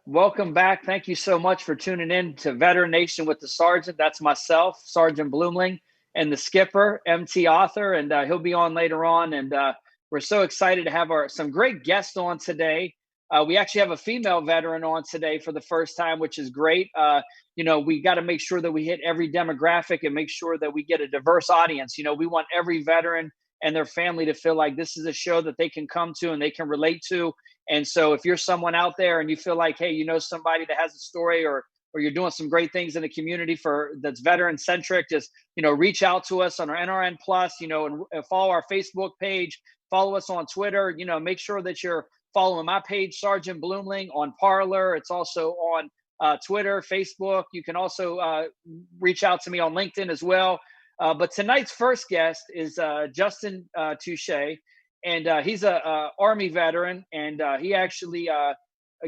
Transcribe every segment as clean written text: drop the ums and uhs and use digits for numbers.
Welcome back. Thank you so much for tuning in to Veteran Nation with the Sergeant. That's myself, Sergeant Bloomling, and the skipper, MT Author, and he'll be on later on. And we're so excited to have some great guests on today. We actually have a female veteran on today for the first time, which is great. We got to make sure that we hit every demographic and make sure that we get a diverse audience. We want every veteran and their family to feel like this is a show that they can come to and they can relate to. And so if you're someone out there and you feel like, hey, somebody that has a story or you're doing some great things in the community that's veteran centric, just, reach out to us on our NRN Plus, and follow our Facebook page, follow us on Twitter, make sure that you're following my page, Sergeant Bloomling, on Parler. It's also on Twitter, Facebook. You can also reach out to me on LinkedIn as well. But tonight's first guest is Justin Touchette. And he's a Army veteran, and he actually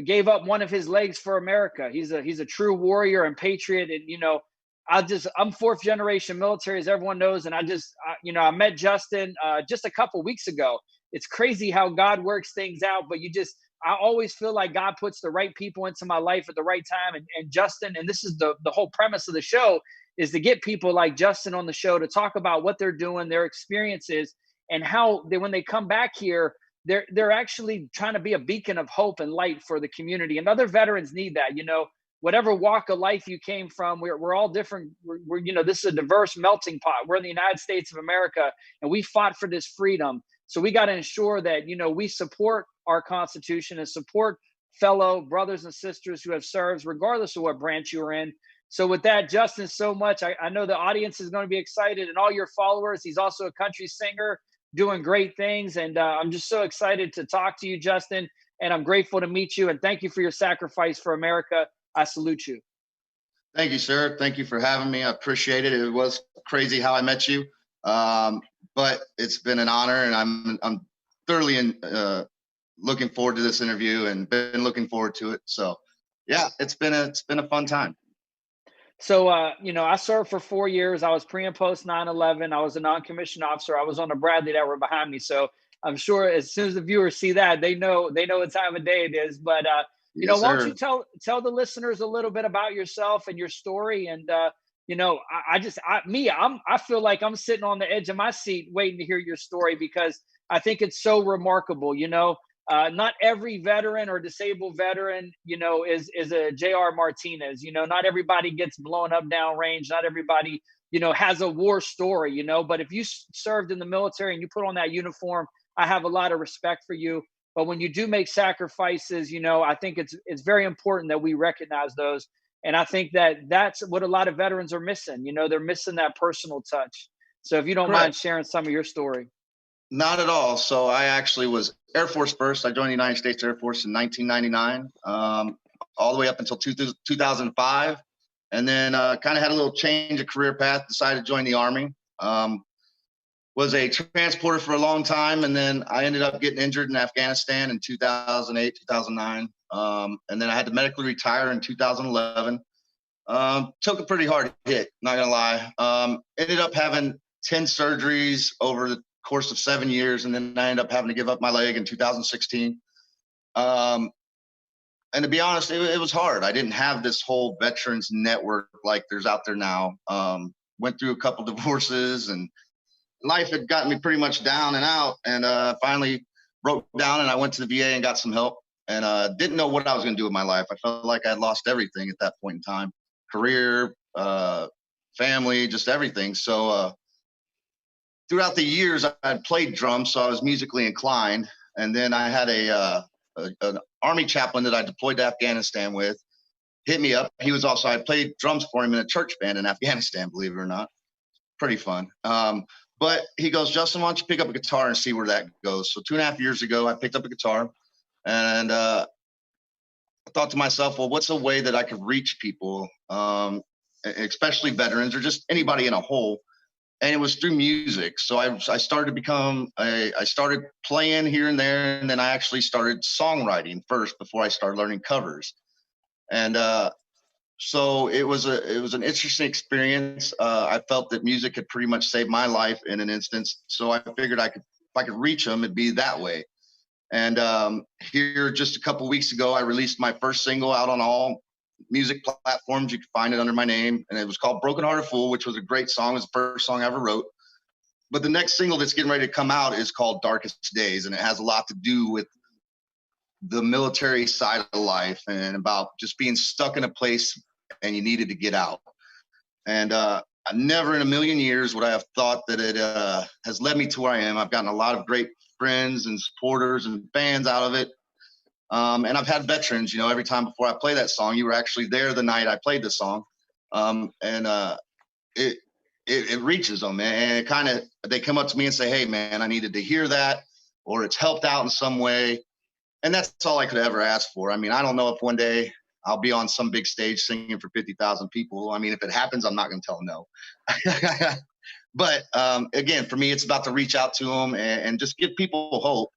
gave up one of his legs for America. He's a true warrior and patriot. And I'm fourth generation military, as everyone knows. And I met Justin just a couple weeks ago. It's crazy how God works things out, but I always feel like God puts the right people into my life at the right time. And Justin, and this is the whole premise of the show, is to get people like Justin on the show to talk about what they're doing, their experiences, and how when they come back here, they're actually trying to be a beacon of hope and light for the community. And other veterans need that. Whatever walk of life you came from, we're all different. We're this is a diverse melting pot. We're in the United States of America, and we fought for this freedom. So we got to ensure that we support our Constitution and support fellow brothers and sisters who have served, regardless of what branch you're in. So with that, Justin, so much. I know the audience is going to be excited, and all your followers. He's also a country singer, doing great things. And I'm just so excited to talk to you, Justin. And I'm grateful to meet you. And thank you for your sacrifice for America. I salute you. Thank you, sir. Thank you for having me. I appreciate it. It was crazy how I met you. But it's been an honor, and I'm thoroughly looking forward to this interview and been looking forward to it. So yeah, it's been a fun time. So, I served for 4 years. I was pre and post 9/11. I was a non-commissioned officer. I was on the Bradley that were behind me. So I'm sure as soon as the viewers see that, they know what time of day it is. But, Yes, why don't sir. you tell the listeners a little bit about yourself and your story? And, I feel like I'm sitting on the edge of my seat waiting to hear your story, because I think it's so remarkable. Not every veteran or disabled veteran, is a J.R. Martinez. Not everybody gets blown up downrange. Not everybody, has a war story, but if you served in the military and you put on that uniform, I have a lot of respect for you. But when you do make sacrifices, I think it's very important that we recognize those. And I think that's what a lot of veterans are missing. They're missing that personal touch. So if you don't mind sharing some of your story. Not at all. So I actually was Air Force first. I joined the United States Air Force in 1999, all the way up until 2005. And then kind of had a little change of career path, decided to join the Army. Was a transporter for a long time. And then I ended up getting injured in Afghanistan in 2008, 2009. And then I had to medically retire in 2011. Took a pretty hard hit, not going to lie. Ended up having 10 surgeries over the course of 7 years, and then I ended up having to give up my leg in 2016. And to be honest, it was hard. I didn't have this whole veterans network like there's out there now. Went through a couple divorces, and life had gotten me pretty much down and out, and finally broke down, and I went to the VA and got some help, and didn't know what I was going to do with my life. I felt like I had lost everything at that point in time: career, family, just everything. So throughout the years, I had played drums, so I was musically inclined. And then I had an Army chaplain that I deployed to Afghanistan with hit me up. I played drums for him in a church band in Afghanistan, believe it or not. Pretty fun. But he goes, Justin, why don't you pick up a guitar and see where that goes? So 2.5 years ago, I picked up a guitar, and I thought to myself, well, what's a way that I could reach people, especially veterans or just anybody in a whole? And it was through music. So I started I started playing here and there, and then I actually started songwriting first before I started learning covers. And so it was an interesting experience. I felt that music could pretty much save my life in an instance. So I figured if I could reach them, it'd be that way. And here just a couple weeks ago, I released my first single out on all music platforms. You can find it under my name. And it was called Broken Hearted Fool, which was a great song. It was the first song I ever wrote. But the next single that's getting ready to come out is called Darkest Days. And it has a lot to do with the military side of life and about just being stuck in a place and you needed to get out. And I never in a million years would I have thought that it has led me to where I am. I've gotten a lot of great friends and supporters and fans out of it. And I've had veterans, every time before I play that song, you were actually there the night I played the song. It reaches them, and they come up to me and say, hey man, I needed to hear that, or it's helped out in some way. And that's all I could ever ask for. I mean, I don't know if one day I'll be on some big stage singing for 50,000 people. I mean, if it happens, I'm not going to tell them no. But again, for me, it's about to reach out to them and just give people hope.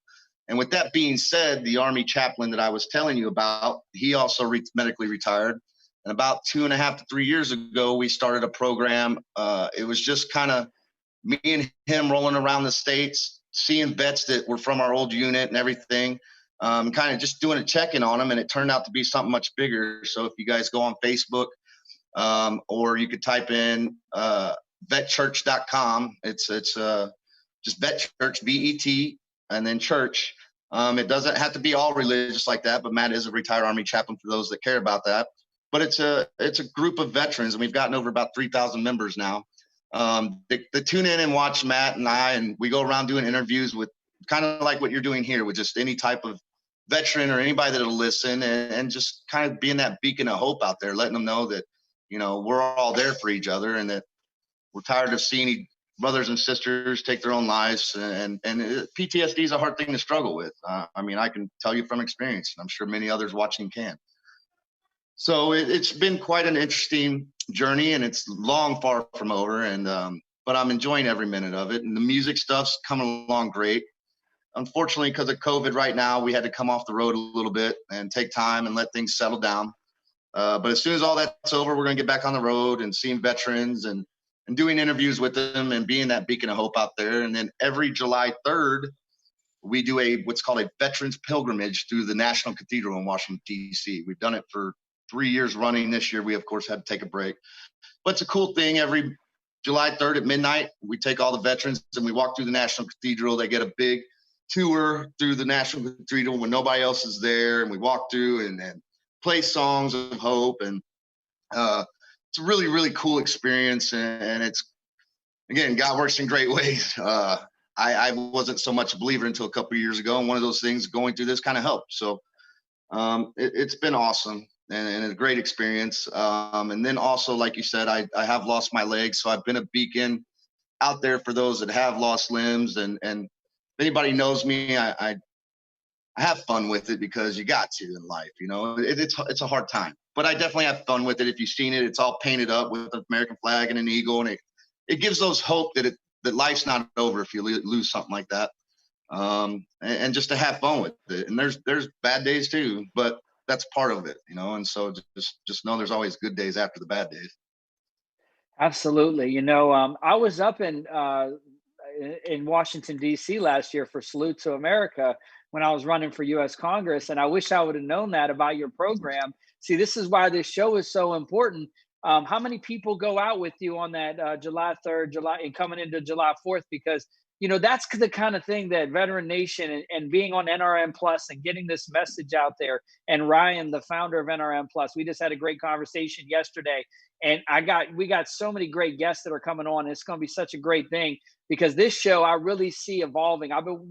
And with that being said, the Army chaplain that I was telling you about, he also medically retired. And about 2.5 to 3 years ago, we started a program. It was just kind of me and him rolling around the States, seeing vets that were from our old unit and everything, kind of just doing a check-in on them. And it turned out to be something much bigger. So if you guys go on Facebook, or you could type in vetchurch.com. It's just vet church, VET, and then church. It doesn't have to be all religious like that, but Matt is a retired Army chaplain for those that care about that. But it's a group of veterans, and we've gotten over about 3,000 members now. They tune in and watch Matt and I, and we go around doing interviews with kind of like what you're doing here with just any type of veteran or anybody that'll listen, and just kind of being that beacon of hope out there, letting them know that, we're all there for each other, and that we're tired of seeing brothers and sisters take their own lives. And PTSD is a hard thing to struggle with. I mean, I can tell you from experience, and I'm sure many others watching can. So it's been quite an interesting journey, and it's far from over. And but I'm enjoying every minute of it. And the music stuff's coming along great. Unfortunately, because of COVID right now, we had to come off the road a little bit and take time and let things settle down. But as soon as all that's over, we're going to get back on the road and seeing veterans and doing interviews with them and being that beacon of hope out there. And then every July 3rd, we do what's called a veterans pilgrimage through the National Cathedral in Washington, D.C. We've done it for 3 years running. This year, we, of course, had to take a break. But it's a cool thing. Every July 3rd at midnight, we take all the veterans and we walk through the National Cathedral. They get a big tour through the National Cathedral when nobody else is there. And we walk through and play songs of hope. And it's a really, really cool experience. And it's, again, God works in great ways. I wasn't so much a believer until a couple of years ago. And one of those things going through this kind of helped. So it's been awesome and a great experience. And then also, like you said, I have lost my legs. So I've been a beacon out there for those that have lost limbs. And if anybody knows me, I have fun with it because you got to in life. It's a hard time. But I definitely have fun with it. If you've seen it, it's all painted up with the American flag and an eagle. And it gives those hope that life's not over if you lose something like that. And just to have fun with it. And there's bad days too, but that's part of it, and so just know there's always good days after the bad days. Absolutely. I was up in Washington, D.C. last year for Salute to America when I was running for U.S. Congress. And I wish I would have known that about your program. See, this is why this show is so important. How many people go out with you on that July 3rd, and coming into July 4th? Because, that's the kind of thing that Veteran Nation and being on NRN Plus and getting this message out there. And Ryan, the founder of NRN Plus, we just had a great conversation yesterday. And we got so many great guests that are coming on. It's going to be such a great thing because this show I really see evolving. I've been,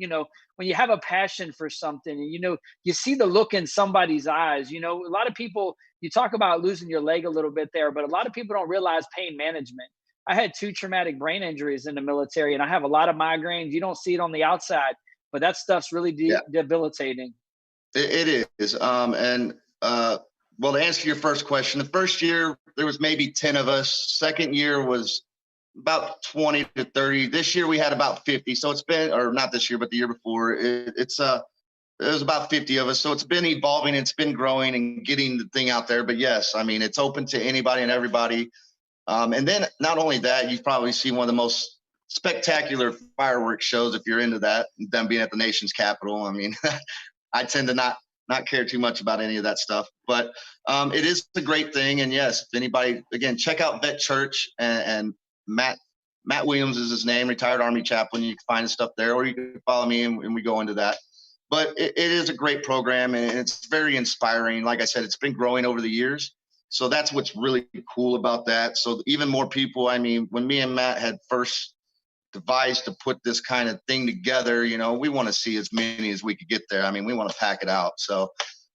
when you have a passion for something and, you see the look in somebody's eyes, a lot of people, you talk about losing your leg a little bit there, but a lot of people don't realize pain management. I had 2 traumatic brain injuries in the military and I have a lot of migraines. You don't see it on the outside, but that stuff's really debilitating. It is. Well, to answer your first question, the first year there was maybe 10 of us. Second year was about 20 to 30. This year we had about 50. So it's been, or not this year, but the year before, it was about 50 of us. So it's been evolving, it's been growing and getting the thing out there. But yes, I mean, it's open to anybody and everybody. And then not only that, you've probably seen one of the most spectacular fireworks shows if you're into that, them being at the nation's capital. I mean, I tend to not care too much about any of that stuff, but it is a great thing. And yes, if anybody, again, check out Vet Church, and Matt Williams is his name, retired Army chaplain. You can find his stuff there, or you can follow me and we go into that. But it is a great program, and it's very inspiring. Like I said, it's been growing over the years. So that's what's really cool about that. So even more people, I mean, when me and Matt had first devised to put this kind of thing together, you know, we want to see as many as we could get there. I mean, we want to pack it out. So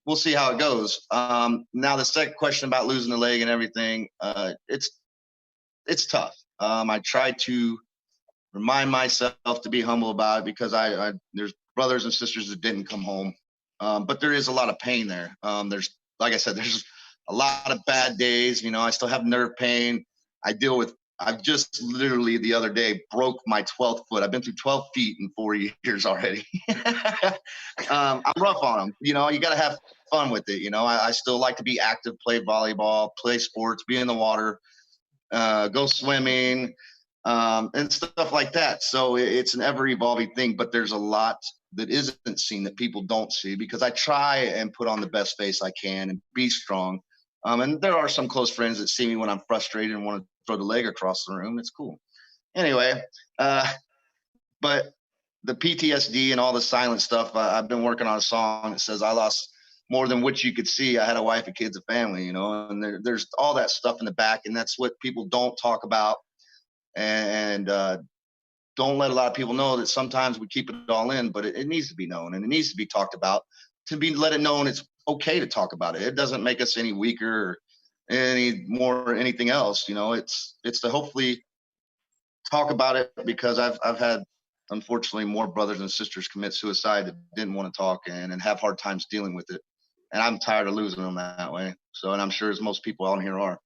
we'll see how it goes. Now the second question about losing the leg and everything, it's tough. I try to remind myself to be humble about it, because I there's brothers and sisters that didn't come home. But there is a lot of pain there. There's, like I said, there's a lot of bad days. You know, I still have nerve pain. I've just literally the other day broke my 12th foot. I've been through 12 feet in 4 years already. I'm rough on them. You know, you got to have fun with it. You know, I still like to be active, play volleyball, play sports, be in the water, go swimming, and stuff like that. So it's an ever evolving thing, but there's a lot that isn't seen that people don't see, because I try and put on the best face I can and be strong. And there are some close friends that see me when I'm frustrated and want to throw the leg across the room. It's cool. Anyway, but the PTSD and all the silent stuff, I've been working on a song that says I lost more than what you could see. I had a wife, a kids, a family, you know, and there's all that stuff in the back. And that's what people don't talk about. And don't let a lot of people know that sometimes we keep it all in, but it needs to be known, and it needs to be talked about, to be let it known it's okay to talk about it. It doesn't make us any weaker or any more anything else. You know, it's to hopefully talk about it, because I've had, unfortunately, more brothers and sisters commit suicide that didn't want to talk and have hard times dealing with it. And I'm tired of losing them that way. So, and I'm sure as most people out here are.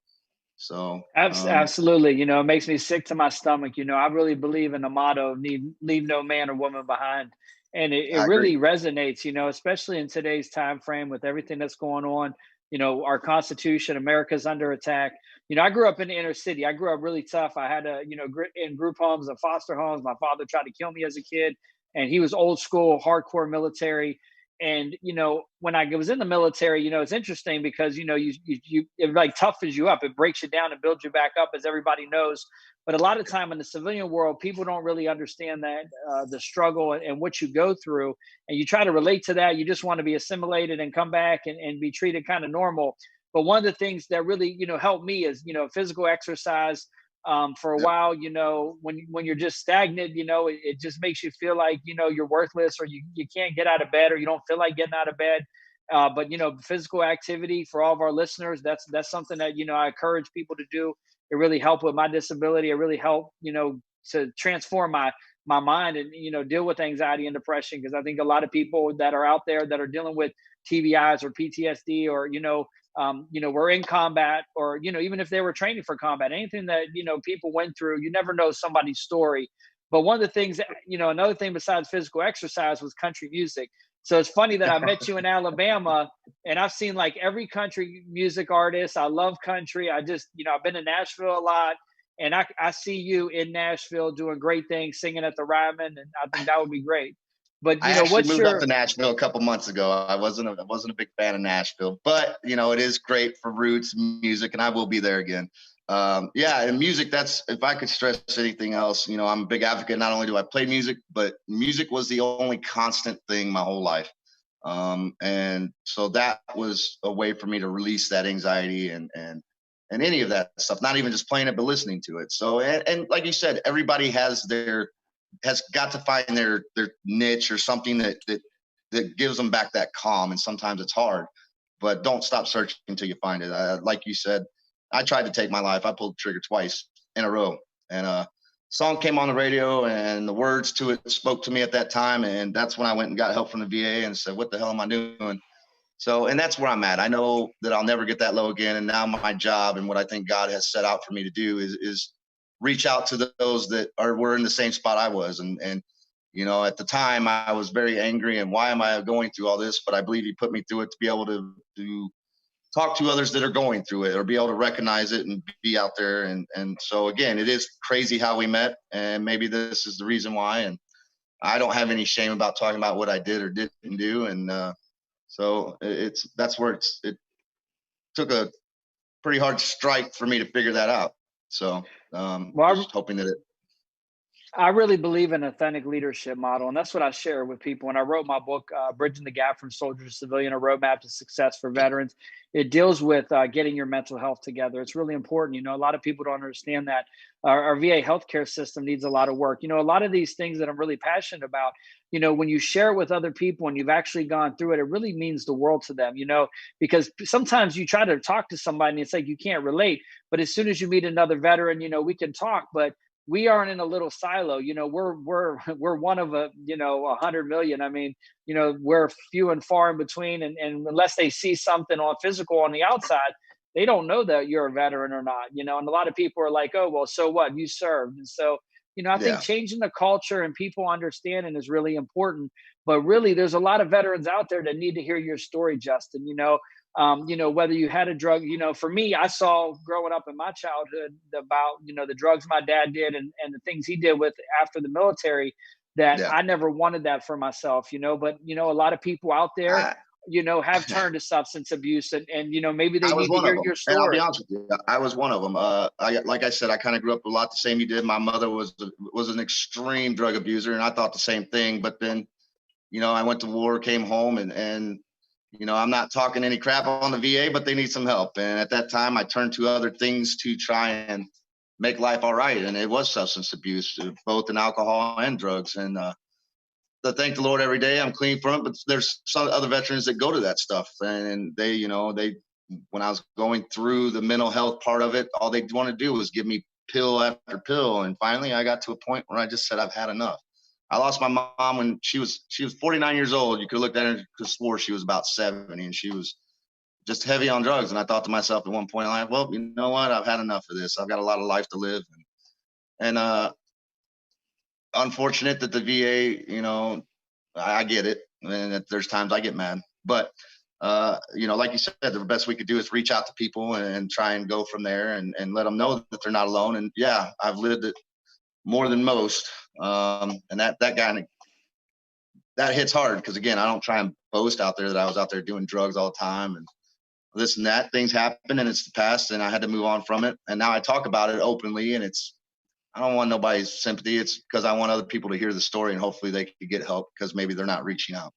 So Absolutely. You know, it makes me sick to my stomach. You know, I really believe in the motto, leave no man or woman behind. And it I agree. really resonates, you know, especially in today's time frame with everything that's going on. You know, our Constitution, America's under attack. You know, I grew up in the inner city. I grew up really tough. I had to, you know, in group homes and foster homes. My father tried to kill me as a kid, and he was old school, hardcore military. And you know, when I was in the military, you know, it's interesting because you know, it like toughens you up, it breaks you down and builds you back up, as everybody knows. But a lot of time in the civilian world, people don't really understand that the struggle and what you go through, and you try to relate to that. You just want to be assimilated and come back and be treated kind of normal. But one of the things that really, you know, helped me is, you know, physical exercise. For a Yep. while, you know, when you're just stagnant, you know, it just makes you feel like, you know, you're worthless, or you can't get out of bed, or you don't feel like getting out of bed. But you know, physical activity for all of our listeners, that's something that, you know, I encourage people to do. It really helped with my disability. It really helped, you know, to transform my mind and, you know, deal with anxiety and depression, because I think a lot of people that are out there that are dealing with TBIs or PTSD, or you know, we're in combat, or you know, even if they were training for combat, anything that, you know, people went through, you never know somebody's story. But one of the things that, you know, another thing besides physical exercise was country music. So it's funny that I met you in Alabama, and I've seen like every country music artist. I love country. I just, you know, I've been to Nashville a lot, and I see you in Nashville doing great things, singing at the Ryman, and I think that would be great. But I you know, actually what's moved up to your Nashville a couple months ago. I wasn't a big fan of Nashville, but you know, it is great for roots music, and I will be there again. Yeah, and music. That's, if I could stress anything else, you know, I'm a big advocate. Not only do I play music, but music was the only constant thing my whole life. And so that was a way for me to release that anxiety and any of that stuff. Not even just playing it, but listening to it. So and like you said, everybody has got to find their niche, or something that gives them back that calm. And sometimes it's hard, but don't stop searching until you find it. Like you said, I tried to take my life. I pulled the trigger twice in a row, and song came on the radio, and the words to it spoke to me at that time. And that's when I went and got help from the VA and said, what the hell am I doing? So, and that's where I'm at. I know that I'll never get that low again. And now my job and what I think God has set out for me to do is reach out to those that were in the same spot I was. And, you know, at the time I was very angry, and why am I going through all this? But I believe he put me through it to be able to talk to others that are going through it, or be able to recognize it and be out there. And so again, it is crazy how we met, and maybe this is the reason why. And I don't have any shame about talking about what I did or didn't do. And so that's where it took a pretty hard strike for me to figure that out. So Well, just hoping that I really believe in authentic leadership model, and that's what I share with people. When I wrote my book, "Bridging the Gap from Soldier to Civilian: A Roadmap to Success for Veterans," it deals with getting your mental health together. It's really important. A lot of people don't understand that our VA healthcare system needs a lot of work. A lot of these things that I'm really passionate about. When you share it with other people and you've actually gone through it, it really means the world to them. Because sometimes you try to talk to somebody and it's like you can't relate, but as soon as you meet another veteran, we can talk, but we aren't in a little silo. We're one of 100 million. I mean, we're few and far in between, and unless they see something on physical on the outside, they don't know that you're a veteran or not. And a lot of people are like, oh well, so what, you served. And so I think yeah. changing the culture and people understanding is really important. But really, there's a lot of veterans out there that need to hear your story, Justin. Whether you had a drug, for me, I saw growing up in my childhood about, the drugs my dad did and the things he did with after the military, that Yeah. I never wanted that for myself, but, a lot of people out there, I, have turned to substance abuse and, maybe they I was need to one of hear them, your and I'll be story. honest with you, I was one of them. Like I said, I kind of grew up a lot the same you did. My mother was an extreme drug abuser, and I thought the same thing. But then, I went to war, came home, and I'm not talking any crap on the VA, but they need some help. And at that time, I turned to other things to try and make life all right. And it was substance abuse, both in alcohol and drugs. And I thank the Lord every day I'm clean from it. But there's some other veterans that go to that stuff, and they when I was going through the mental health part of it, all they want to do was give me pill after pill. And finally, I got to a point where I just said, I've had enough. I lost my mom when she was 49 years old. You could look at her and could swore she was about 70, and she was just heavy on drugs. And I thought to myself at one point, like, well, you know what? I've had enough of this. I've got a lot of life to live. And unfortunate that the VA, I get it. And that there's times I get mad, but like you said, the best we could do is reach out to people and try and go from there and let them know that they're not alone. And yeah, I've lived it more than most. And that hits hard because, again, I don't try and boast out there that I was out there doing drugs all the time and this and that. Things happen and it's the past, and I had to move on from it. And now I talk about it openly, and I don't want nobody's sympathy. It's because I want other people to hear the story and hopefully they could get help because maybe they're not reaching out.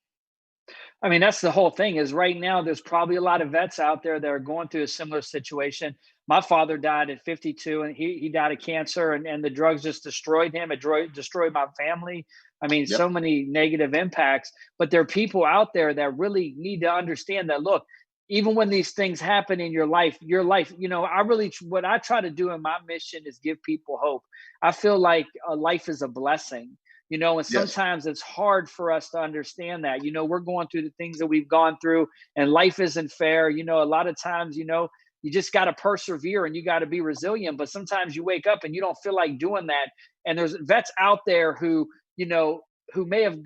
I mean, that's the whole thing is right now, there's probably a lot of vets out there that are going through a similar situation. My father died at 52 and he died of cancer, and the drugs just destroyed him. It destroyed my family. I mean, Yep. so many negative impacts, but there are people out there that really need to understand that, look, even when these things happen in your life, what I try to do in my mission is give people hope. I feel like life is a blessing, and Yes. sometimes it's hard for us to understand that. We're going through the things that we've gone through, and life isn't fair. A lot of times, you just got to persevere and you got to be resilient, but sometimes you wake up and you don't feel like doing that. And there's vets out there who may have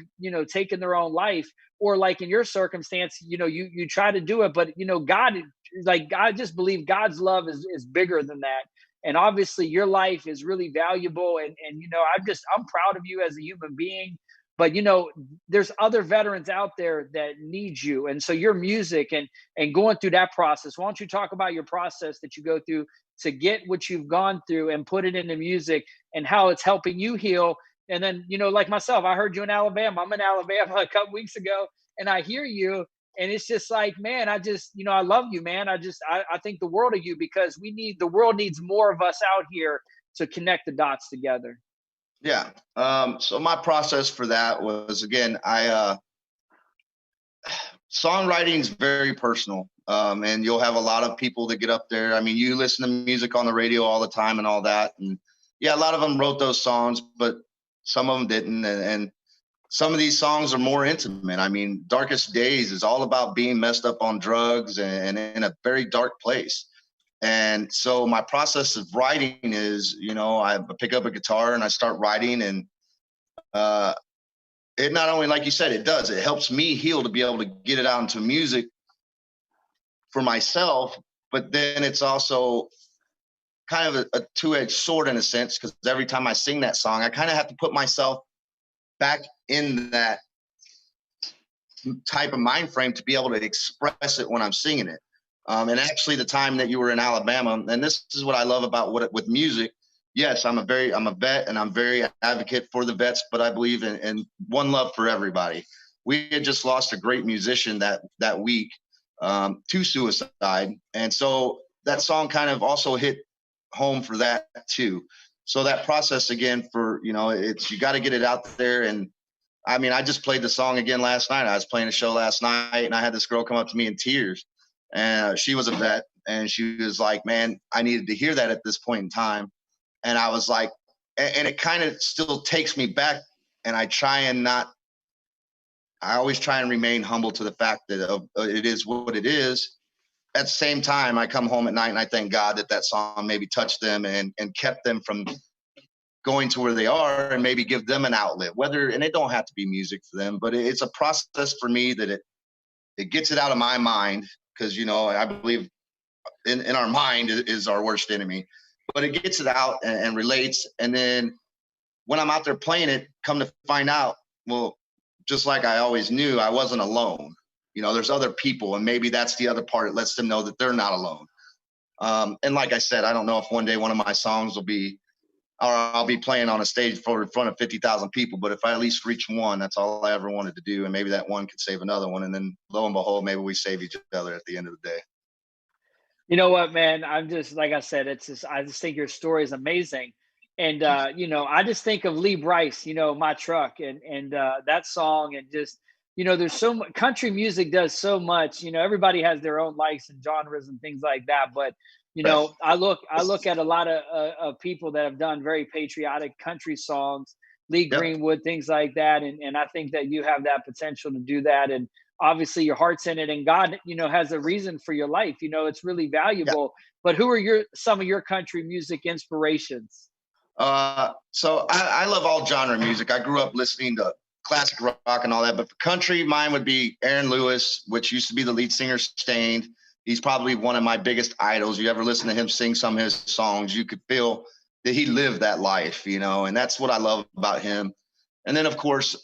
taken their own life, or like in your circumstance, you try to do it, but God, like, I just believe God's love is bigger than that. And obviously your life is really valuable, and I'm proud of you as a human being. But there's other veterans out there that need you, and so your music and going through that process, why don't you talk about your process that you go through to get what you've gone through and put it into music, and how it's helping you heal. And then, like myself, I heard you in Alabama. I'm in Alabama a couple weeks ago, and I hear you, and it's just like, man, I love you, man. I think the world of you, because the world needs more of us out here to connect the dots together. Yeah. So my process for that was, again, songwriting is very personal. And you'll have a lot of people that get up there. I mean, you listen to music on the radio all the time and all that. And yeah, a lot of them wrote those songs, but some of them didn't. And some of these songs are more intimate. I mean, Darkest Days is all about being messed up on drugs and in a very dark place. And so my process of writing is, I pick up a guitar and I start writing, and it not only, like you said, it helps me heal to be able to get it out into music for myself, but then it's also kind of a two-edged sword in a sense, because every time I sing that song, I kind of have to put myself back in that type of mind frame to be able to express it when I'm singing it. And actually, the time that you were in Alabama, and this is what I love about with music. Yes, I'm a vet, and I'm very advocate for the vets, but I believe in one love for everybody. We had just lost a great musician that week to suicide, and so that song kind of also hit home for that too. So that process again, for it's, you got to get it out there. And I mean, I just played the song again last night. I was playing a show last night, and I had this girl come up to me in tears, and she was a vet, and she was like, "Man, I needed to hear that at this point in time." And I was like, and it kind of still takes me back, and I always try and remain humble to the fact that it is what it is. At the same time, I come home at night and I thank God that song maybe touched them and kept them from going to where they are, and maybe give them an outlet, and it don't have to be music for them, but it's a process for me that it gets it out of my mind. Because, I believe in our mind is our worst enemy, but it gets it out and relates. And then when I'm out there playing it, come to find out, well, just like I always knew, I wasn't alone. There's other people, and maybe that's the other part. It lets them know that they're not alone. And like I said, I don't know if one day one of my songs I'll be playing on a stage in front of 50,000 people, but if I at least reach one, that's all I ever wanted to do. And maybe that one could save another one. And then lo and behold, maybe we save each other at the end of the day. You know what, man? I'm just, like I said, I just think your story is amazing. And, I just think of Lee Brice, My Truck, and that song, and just, there's so much country music does so much. Everybody has their own likes and genres and things like that. But, I look at a lot of people that have done very patriotic country songs, Lee Yep. Greenwood, things like that. And I think that you have that potential to do that. And obviously your heart's in it, and God, has a reason for your life. It's really valuable. But who are some of your country music inspirations? So I love all genre music. I grew up listening to classic rock and all that, but for country, mine would be Aaron Lewis, which used to be the lead singer of Stained. He's probably one of my biggest idols. You ever listen to him sing some of his songs, you could feel that he lived that life, and that's what I love about him. And then, of course,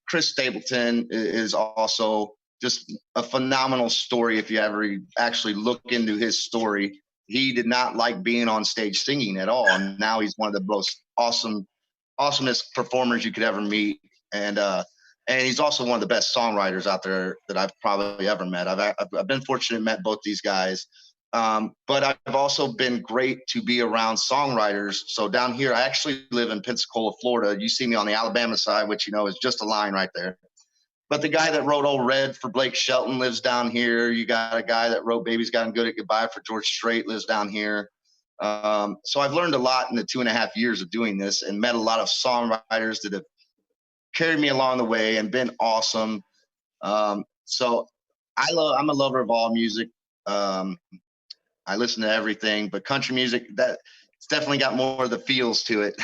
Chris Stapleton is also just a phenomenal story. If you ever actually look into his story, he did not like being on stage singing at all. And now he's one of the most awesomest performers you could ever meet. And he's also one of the best songwriters out there that I've probably ever met. I've been fortunate to met both these guys. But I've also been great to be around songwriters. So down here, I actually live in Pensacola, Florida. You see me on the Alabama side, which, is just a line right there. But the guy that wrote Old Red for Blake Shelton lives down here. You got a guy that wrote Baby's Gotten Good at Goodbye for George Strait lives down here. So I've learned a lot in the 2.5 years of doing this, and met a lot of songwriters that have carried me along the way and been awesome. So I'm a lover of all music. I listen to everything, but country music, it's definitely got more of the feels to it.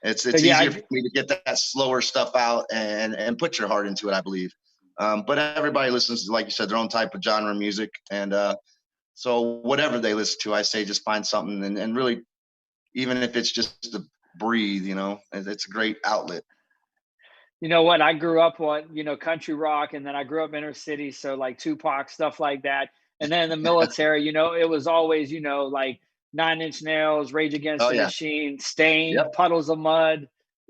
It's easier for me to get that slower stuff out and put your heart into it, I believe. But everybody listens to, like you said, their own type of genre of music. And so whatever they listen to, I say just find something, and really, even if it's just to breathe, it's a great outlet. You know what? I grew up on, country rock, and then I grew up inner city. So like Tupac, stuff like that. And then in the military, it was always, like Nine Inch Nails, Rage Against the Machine, Stained, Puddles of Mud,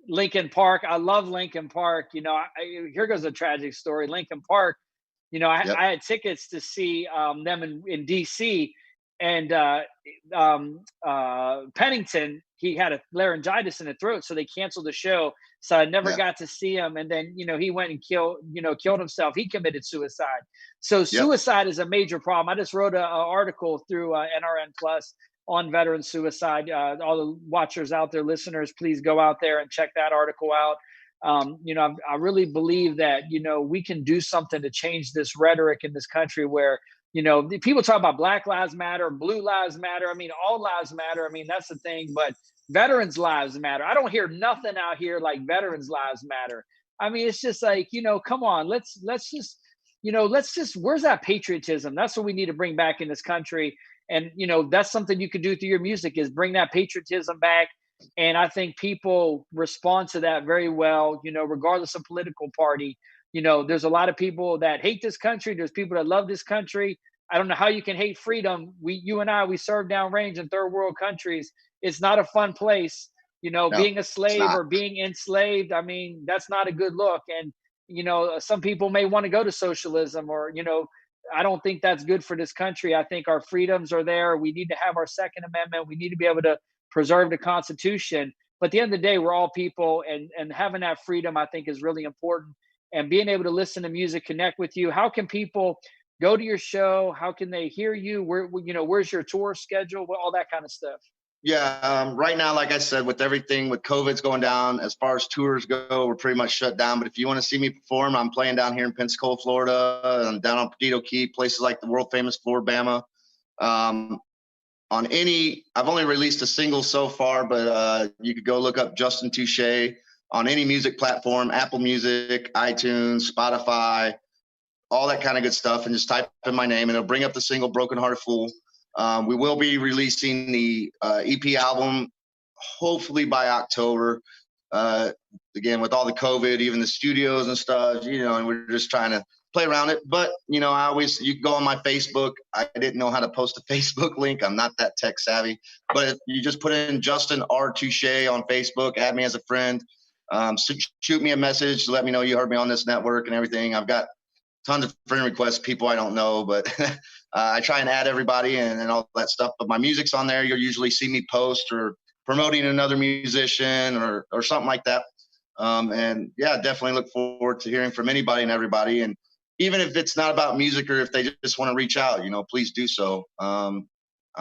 Linkin Park. I love Linkin Park. Here goes a tragic story. Linkin Park, I had tickets to see them in DC, and Pennington, he had a laryngitis in the throat, so they canceled the show. So I never got to see him. And then, he went and killed himself. He committed suicide. So suicide is a major problem. I just wrote an article through NRN Plus on veteran suicide. All the watchers out there, listeners, please go out there and check that article out. I really believe that, we can do something to change this rhetoric in this country where, people talk about Black Lives Matter, Blue Lives Matter. I mean, all lives matter. I mean, that's the thing. But veterans' lives matter. I don't hear nothing out here like veterans' lives matter. I mean, it's just like, come on, let's just, where's that patriotism? That's what we need to bring back in this country. And, that's something you could do through your music, is bring that patriotism back. And I think people respond to that very well, regardless of political party. There's a lot of people that hate this country. There's people that love this country. I don't know how you can hate freedom. You and I, we serve downrange in third world countries. It's not a fun place. No, Being a it's slave not. or being enslaved. I mean, that's not a good look. And, some people may want to go to socialism, or, I don't think that's good for this country. I think our freedoms are there. We need to have our Second Amendment. We need to be able to preserve the Constitution. But at the end of the day, we're all people, and having that freedom, I think, is really important. And being able to listen to music, connect with you. How can people go to your show? How can they hear you? Where's your tour schedule? All that kind of stuff. Yeah, right now, like I said, with everything with COVID's going down, as far as tours go, we're pretty much shut down. But if you want to see me perform, I'm playing down here in Pensacola, Florida, and down on Perdido Key, places like the world famous Floribama. I've only released a single so far, but you could go look up Justin Touchette on any music platform, Apple Music, iTunes, Spotify, all that kind of good stuff, and just type in my name, and it'll bring up the single Broken Hearted Fool. We will be releasing the EP album hopefully by October. Again, with all the COVID, even the studios and stuff, and we're just trying to play around it. But, you can go on my Facebook. I didn't know how to post a Facebook link. I'm not that tech savvy. But if you just put in Justin R. Touchette on Facebook, add me as a friend. Shoot me a message to let me know you heard me on this network and everything. I've got tons of friend requests, people I don't know, but I try and add everybody and all that stuff. But my music's on there. You'll usually see me post or promoting another musician or something like that. And yeah, definitely look forward to hearing from anybody and everybody. And even if it's not about music, or if they just want to reach out, please do so. I'm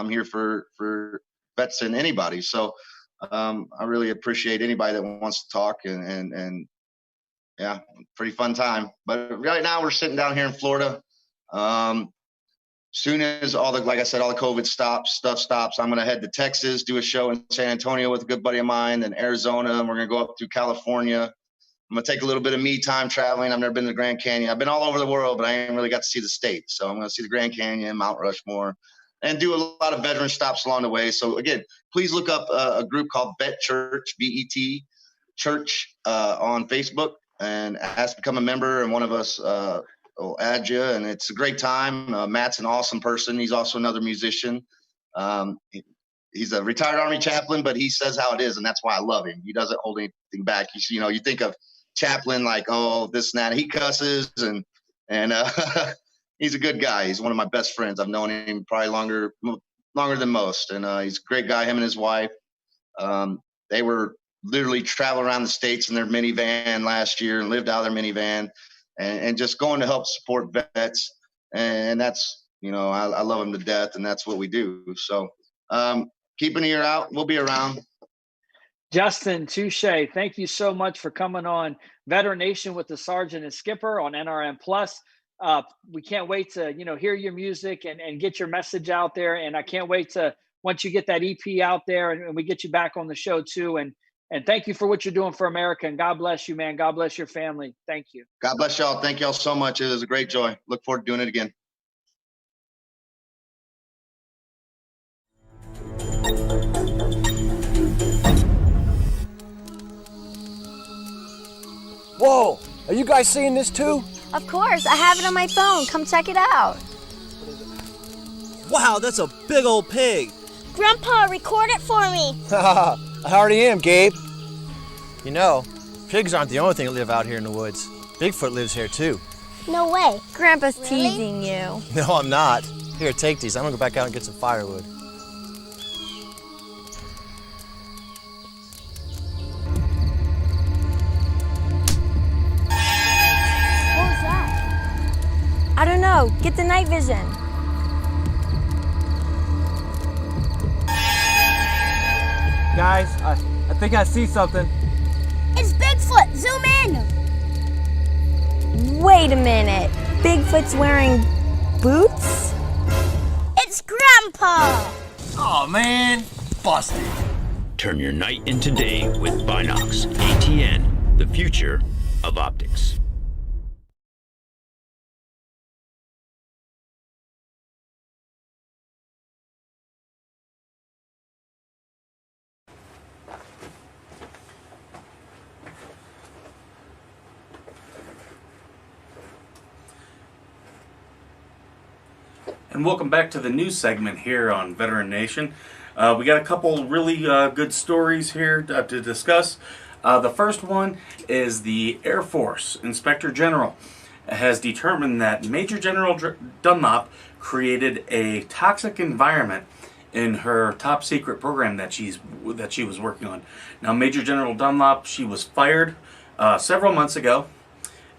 here for vets and anybody. So I really appreciate anybody that wants to talk, and yeah, pretty fun time. But right now we're sitting down here in Florida. Soon as like I said, all the COVID stuff stops, I'm going to head to Texas, do a show in San Antonio with a good buddy of mine, then Arizona, and we're going to go up to California. I'm going to take a little bit of me time traveling. I've never been to the Grand Canyon. I've been all over the world, but I ain't really got to see the States. So I'm going to see the Grand Canyon, Mount Rushmore, and do a lot of veteran stops along the way. So again, please look up a group called Vet Church, VET Church, on Facebook, and ask to become a member, and one of us will add you. And it's a great time. Matt's an awesome person. He's also another musician. He's a retired Army chaplain, but he says how it is, and that's why I love him. He doesn't hold anything back. You think of chaplain like, oh, this and that. He cusses, and he's a good guy. He's one of my best friends. I've known him probably longer than most, and he's a great guy. Him and his wife, they were literally traveling around the States in their minivan last year, and lived out of their minivan, and just going to help support vets. And that's, I love them to death, and that's what we do. So keep an ear out. We'll be around. Justin Touchette, thank you so much for coming on Veteran Nation with the Sergeant and Skipper on NRN Plus. We can't wait to, hear your music and get your message out there. And I can't wait to, once you get that EP out there, and we get you back on the show too. And thank you for what you're doing for America. And God bless you, man. God bless your family. Thank you. God bless y'all. Thank y'all so much. It was a great joy. Look forward to doing it again. Whoa, are you guys seeing this too? Of course, I have it on my phone. Come check it out. Wow, that's a big old pig. Grandpa, record it for me. I already am, Gabe. Pigs aren't the only thing that live out here in the woods. Bigfoot lives here too. No way. Grandpa's Really? teasing you. No, I'm not. Here, take these. I'm gonna go back out and get some firewood. What was that? I don't know. Get the night vision. Guys, I think I see something. It's Bigfoot. Zoom in. Wait a minute. Bigfoot's wearing boots? It's Grandpa. Oh man, busted. Turn your night into day with Binox. ATN, the future of optics. and welcome back to the news segment here on Veteran Nation. We got a couple really good stories here to discuss. The first one is the Air Force Inspector General has determined that Major General Dunlop created a toxic environment in her top secret program that she was working on. Now, Major General Dunlop, she was fired several months ago,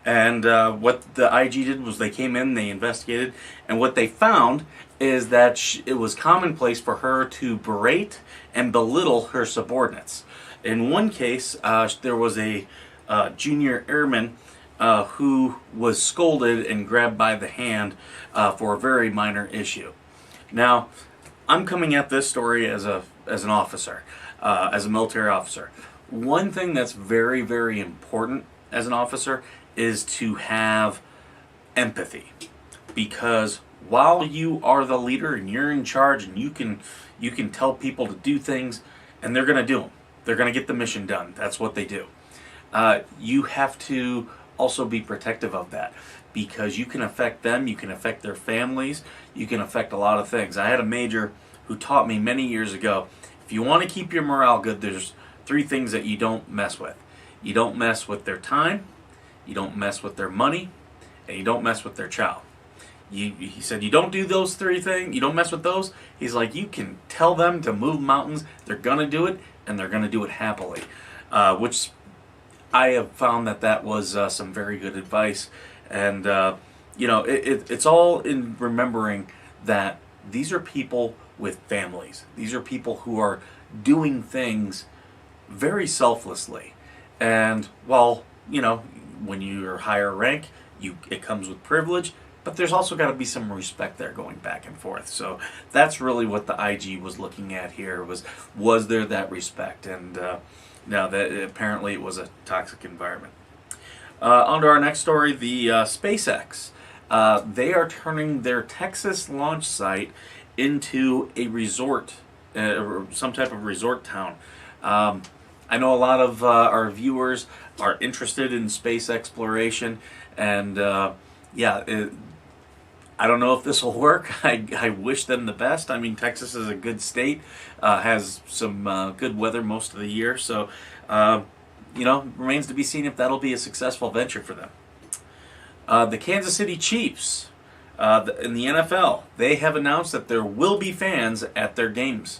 and what the IG did was they came in, they investigated, and what they found is that it was commonplace for her to berate and belittle her subordinates. In one case, there was a junior airman who was scolded and grabbed by the hand for a very minor issue. Now, I'm coming at this story as an officer, as a military officer. One thing that's very, very important as an officer is to have empathy, because while you are the leader and you're in charge and you can tell people to do things, and they're going to do them. They're going to get the mission done. That's what they do. You have to also be protective of that, because you can affect them, you can affect their families, you can affect a lot of things. I had a major who taught me many years ago, if you want to keep your morale good, there's 3 things that you don't mess with. You don't mess with their time, you don't mess with their money, and you don't mess with their child. He said, you don't do those 3 things, you don't mess with those. He's like, you can tell them to move mountains, they're going to do it, and they're going to do it happily. Which I have found that was some very good advice. And, it's all in remembering that these are people with families. These are people who are doing things very selflessly. And while, when you're higher rank, it comes with privilege, but there's also got to be some respect there going back and forth. So that's really what the IG was looking at here, was there that respect? And now that apparently it was a toxic environment. On to our next story, the SpaceX. They are turning their Texas launch site into a resort, some type of resort town. I know a lot of our viewers are interested in space exploration, and I don't know if this will work. I wish them the best. I mean, Texas is a good state, has some good weather most of the year, so remains to be seen if that'll be a successful venture for them. The Kansas City Chiefs in the NFL, they have announced that there will be fans at their games.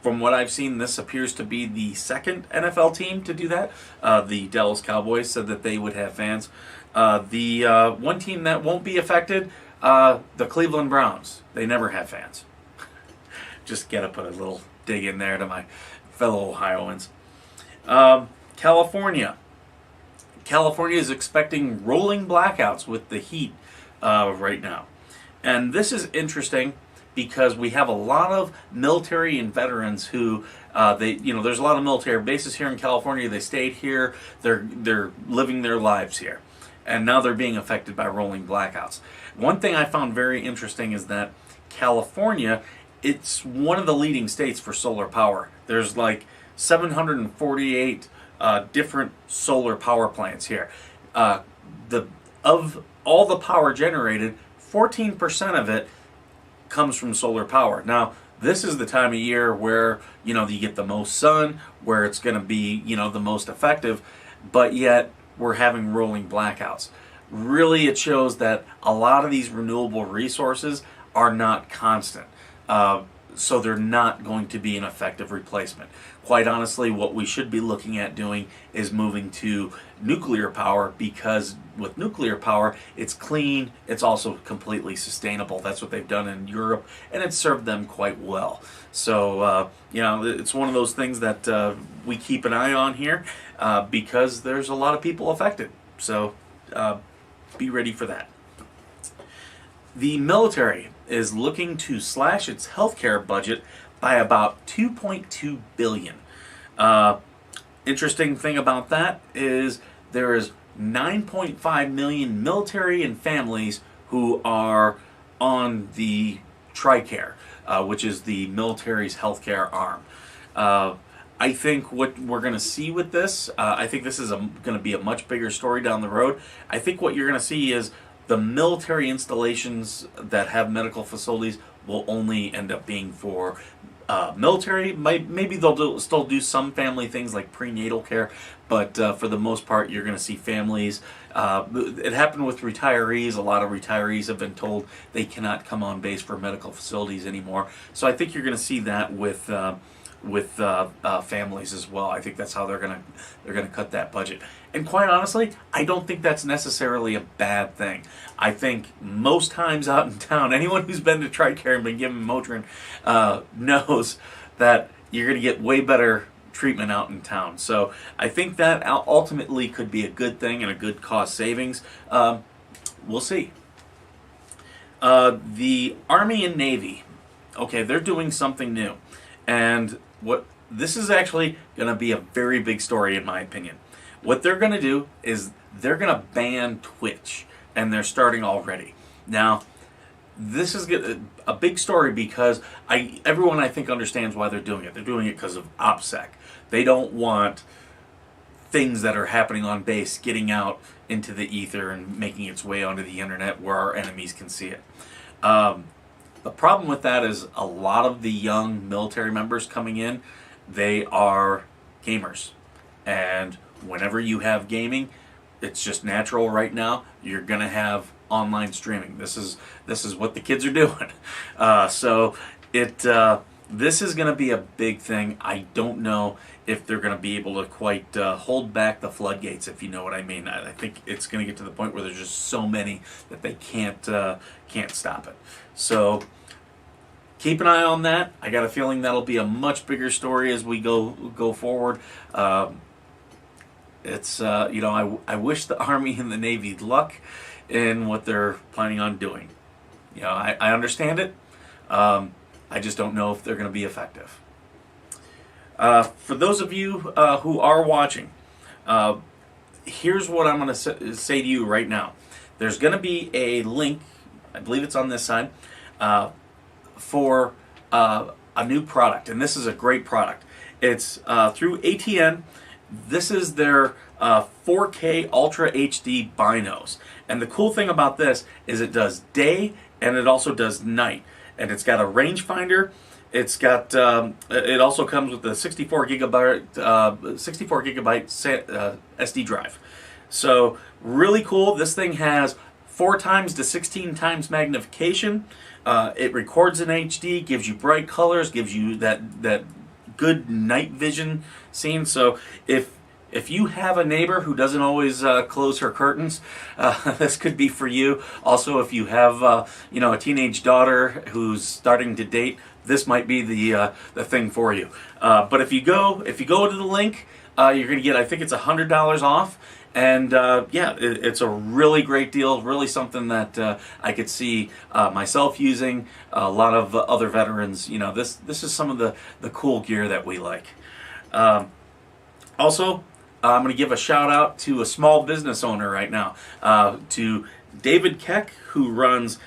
From what I've seen, this appears to be the second NFL team to do that. The Dallas Cowboys said that they would have fans. The one team that won't be affected, the Cleveland Browns. They never have fans. Just got to put a little dig in there to my fellow Ohioans. California. California is expecting rolling blackouts with the heat right now. And this is interesting because we have a lot of military and veterans who there's a lot of military bases here in California. They stayed here. They're living their lives here. And now they're being affected by rolling blackouts. One thing I found very interesting is that California, it's one of the leading states for solar power. There's like 748 different solar power plants here. Of all the power generated, 14% of it comes from solar power. Now, this is the time of year where, you get the most sun, where it's going to be, the most effective, but yet we're having rolling blackouts. Really, it shows that a lot of these renewable resources are not constant. So they're not going to be an effective replacement. Quite honestly, what we should be looking at doing is moving to nuclear power, because with nuclear power, it's clean, it's also completely sustainable. That's what they've done in Europe, and it's served them quite well. So, it's one of those things that we keep an eye on here because there's a lot of people affected. So, be ready for that. The military is looking to slash its healthcare budget by about $2.2 billion. Interesting thing about that is there is 9.5 million military and families who are on the TRICARE, which is the military's healthcare arm. I think what we're going to see with this, I think this is going to be a much bigger story down the road. I think what you're going to see is the military installations that have medical facilities will only end up being for military. Maybe they'll still do some family things like prenatal care, but for the most part, you're going to see families. It happened with retirees. A lot of retirees have been told they cannot come on base for medical facilities anymore. So I think you're going to see that with families as well. I think that's how they're gonna cut that budget. And quite honestly, I don't think that's necessarily a bad thing. I think most times out in town, anyone who's been to TRICARE and been given Motrin knows that you're gonna get way better treatment out in town. So I think that ultimately could be a good thing and a good cost savings. We'll see. The Army and Navy, okay, they're doing something new. And this is actually going to be a very big story in my opinion. What they're going to do is they're going to ban Twitch, and they're starting already. Now, this is a big story because everyone I think understands why they're doing it. They're doing it because of OPSEC. They don't want things that are happening on base getting out into the ether and making its way onto the internet where our enemies can see it. The problem with that is a lot of the young military members coming in, they are gamers. And whenever you have gaming, it's just natural right now. You're going to have online streaming. This is what the kids are doing. This is going to be a big thing. I don't know if they're going to be able to quite hold back the floodgates, if you know what I mean. I think it's going to get to the point where there's just so many that they can't stop it. So keep an eye on that. I got a feeling that'll be a much bigger story as we go forward. I wish the Army and the Navy luck in what they're planning on doing. I understand it. I just don't know if they're going to be effective. For those of you who are watching, here's what I'm going to say to you right now. There's going to be a link, I believe it's on this side, for a new product, and this is a great product. It's through ATN. This is their 4K Ultra HD binos, and the cool thing about this is it does day and it also does night, and it's got a rangefinder. It's got it also comes with a 64 gigabyte SD drive. So really cool. This thing has 4 times to 16 times magnification. It records in HD, gives you bright colors, gives you that good night vision scene. So if you have a neighbor who doesn't always close her curtains, this could be for you. Also, if you have a teenage daughter who's starting to date, this might be the thing for you. But if you go to the link, you're going to get, I think it's $100 off. And it's a really great deal, really something that I could see myself using, a lot of other veterans. This is some of the cool gear that we like. Also, I'm going to give a shout out to a small business owner right now, to David Keck, who runs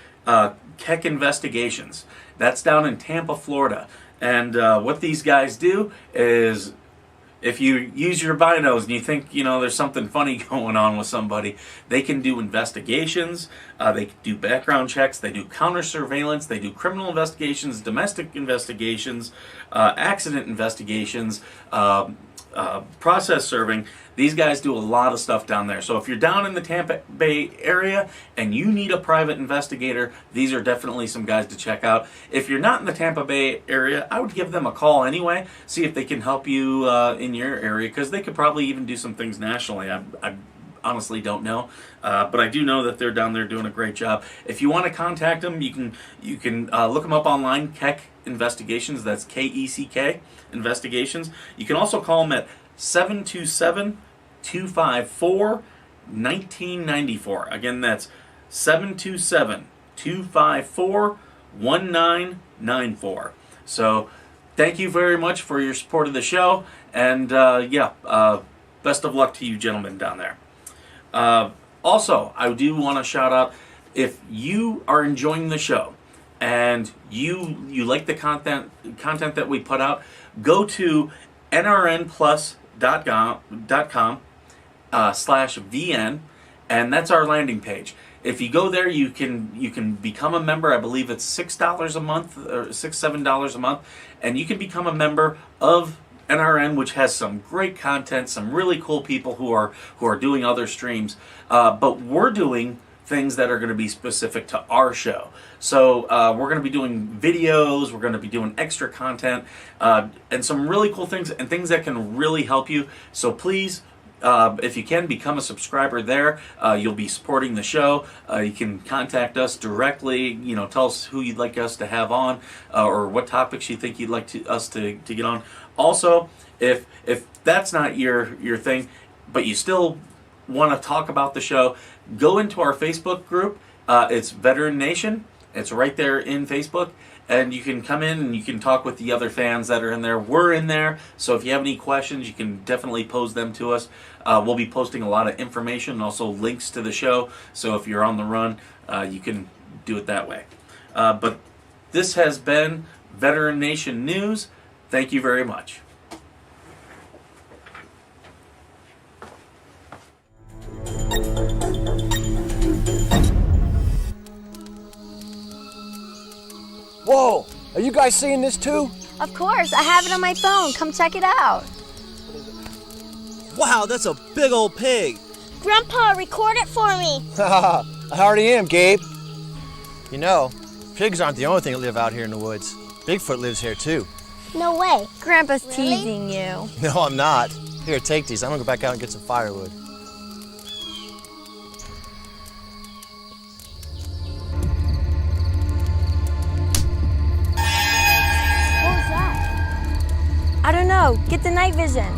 Keck Investigations. That's down in Tampa, Florida. And what these guys do is, if you use your binos and you think, there's something funny going on with somebody, they can do investigations, they can do background checks, they do counter surveillance, they do criminal investigations, domestic investigations, accident investigations, process serving. These guys do a lot of stuff down there. So if you're down in the Tampa Bay area and you need a private investigator, these are definitely some guys to check out. If you're not in the Tampa Bay area, I would give them a call anyway, see if they can help you in your area, because they could probably even do some things nationally. I honestly don't know, but I do know that they're down there doing a great job. If you want to contact them, you can look them up online, Keck Investigations. That's Keck Investigations. You can also call them at 727-254-1994. Again, that's 727-254-1994. So thank you very much for your support of the show, and best of luck to you gentlemen down there. Also, I do want to shout out, if you are enjoying the show and you like the content that we put out, go to nrnplus.com/VN, and that's our landing page. if you go there, you can become a member. I believe it's $6 a month or $7 a month, and you can become a member of NRN, which has some great content, some really cool people who are doing other streams. But we're doing things that are going to be specific to our show. So we're going to be doing videos, we're going to be doing extra content, and some really cool things and things that can really help you. So please, if you can, become a subscriber there. You'll be supporting the show. You can contact us directly. You know, tell us who you'd like us to have on, or what topics you think you'd like us to get on. Also, if that's not your thing, but you still want to talk about the show, go into our Facebook group. It's Veteran Nation. It's right there in Facebook, and you can come in and you can talk with the other fans that are in there. We're in there, so if you have any questions, you can definitely pose them to us. We'll be posting a lot of information and also links to the show, so if you're on the run, you can do it that way. But this has been Veteran Nation News. Thank you very much. Whoa! Are you guys seeing this too? Of course, I have it on my phone. Come check it out. Wow, that's a big old pig. Grandpa, record it for me. I already am, Gabe. You know, pigs aren't the only thing that live out here in the woods. Bigfoot lives here too. No way. Grandpa's Really? teasing you. No, I'm not. Here, take these. I'm gonna go back out and get some firewood. What was that? I don't know. Get the night vision.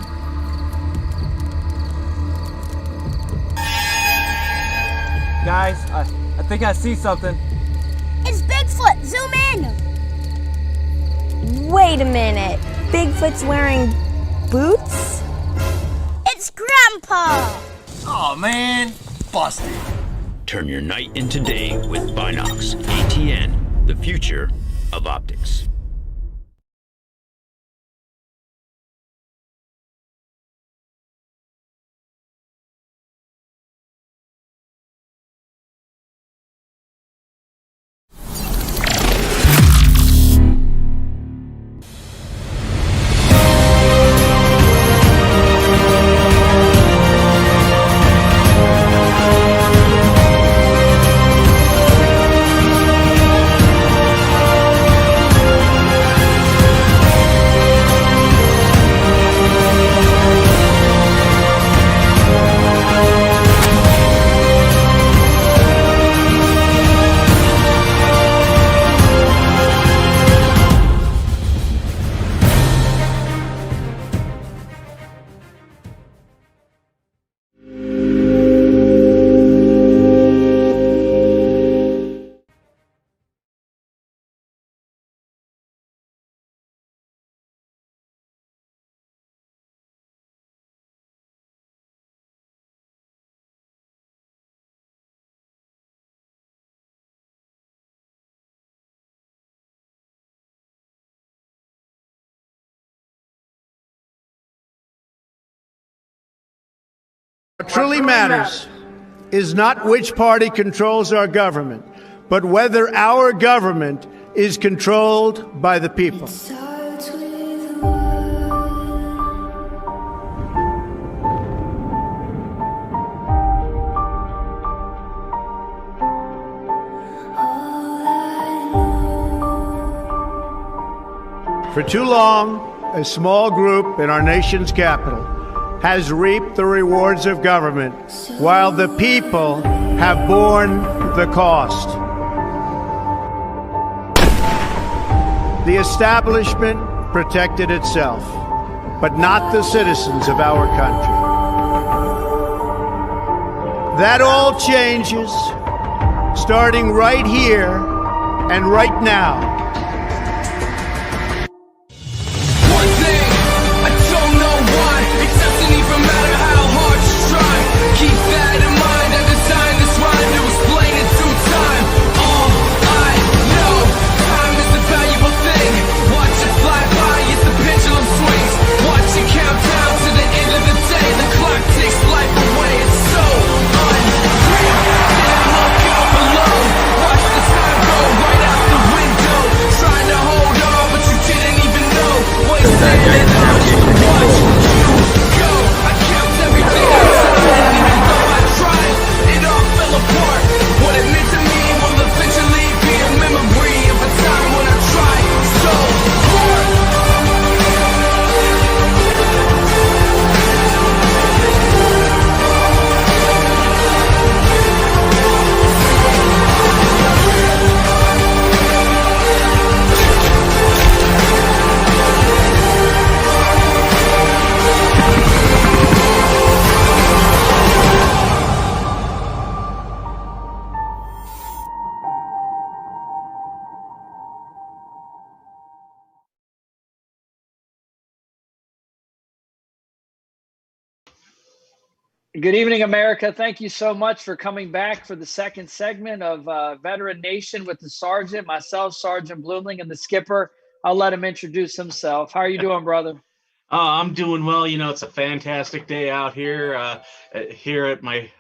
Guys, I think I see something. It's Bigfoot. Zoom in. Wait a minute. Bigfoot's wearing boots? It's Grandpa. Oh man, busted. Turn your night into day with Binocs. ATN, the future of optics. What truly matters is not which party controls our government, but whether our government is controlled by the people. For too long, a small group in our nation's capital has reaped the rewards of government, while the people have borne the cost. The establishment protected itself, but not the citizens of our country. That all changes, starting right here and right now. Life away, it's so unreal. Look Good evening, America. Thank you so much for coming back for the second segment of Veteran Nation with the Sergeant, myself, Sergeant Bloomling, and the skipper. I'll let him introduce himself. How are you doing, brother? I'm doing well. You know, it's a fantastic day out here, here at my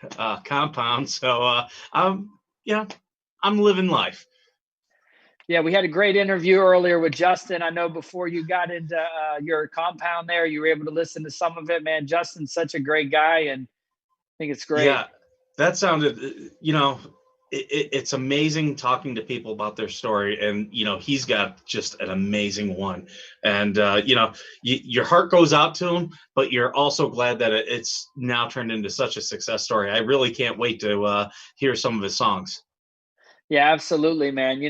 compound. So I'm living life. Yeah, we had a great interview earlier with Justin. I know before you got into your compound there, you were able to listen to some of it, man. Justin's such a great guy, and I think it's great. Yeah, that sounded, it's amazing talking to people about their story. And, he's got just an amazing one. And, your heart goes out to him, but you're also glad that it's now turned into such a success story. I really can't wait to hear some of his songs. Yeah, absolutely, man.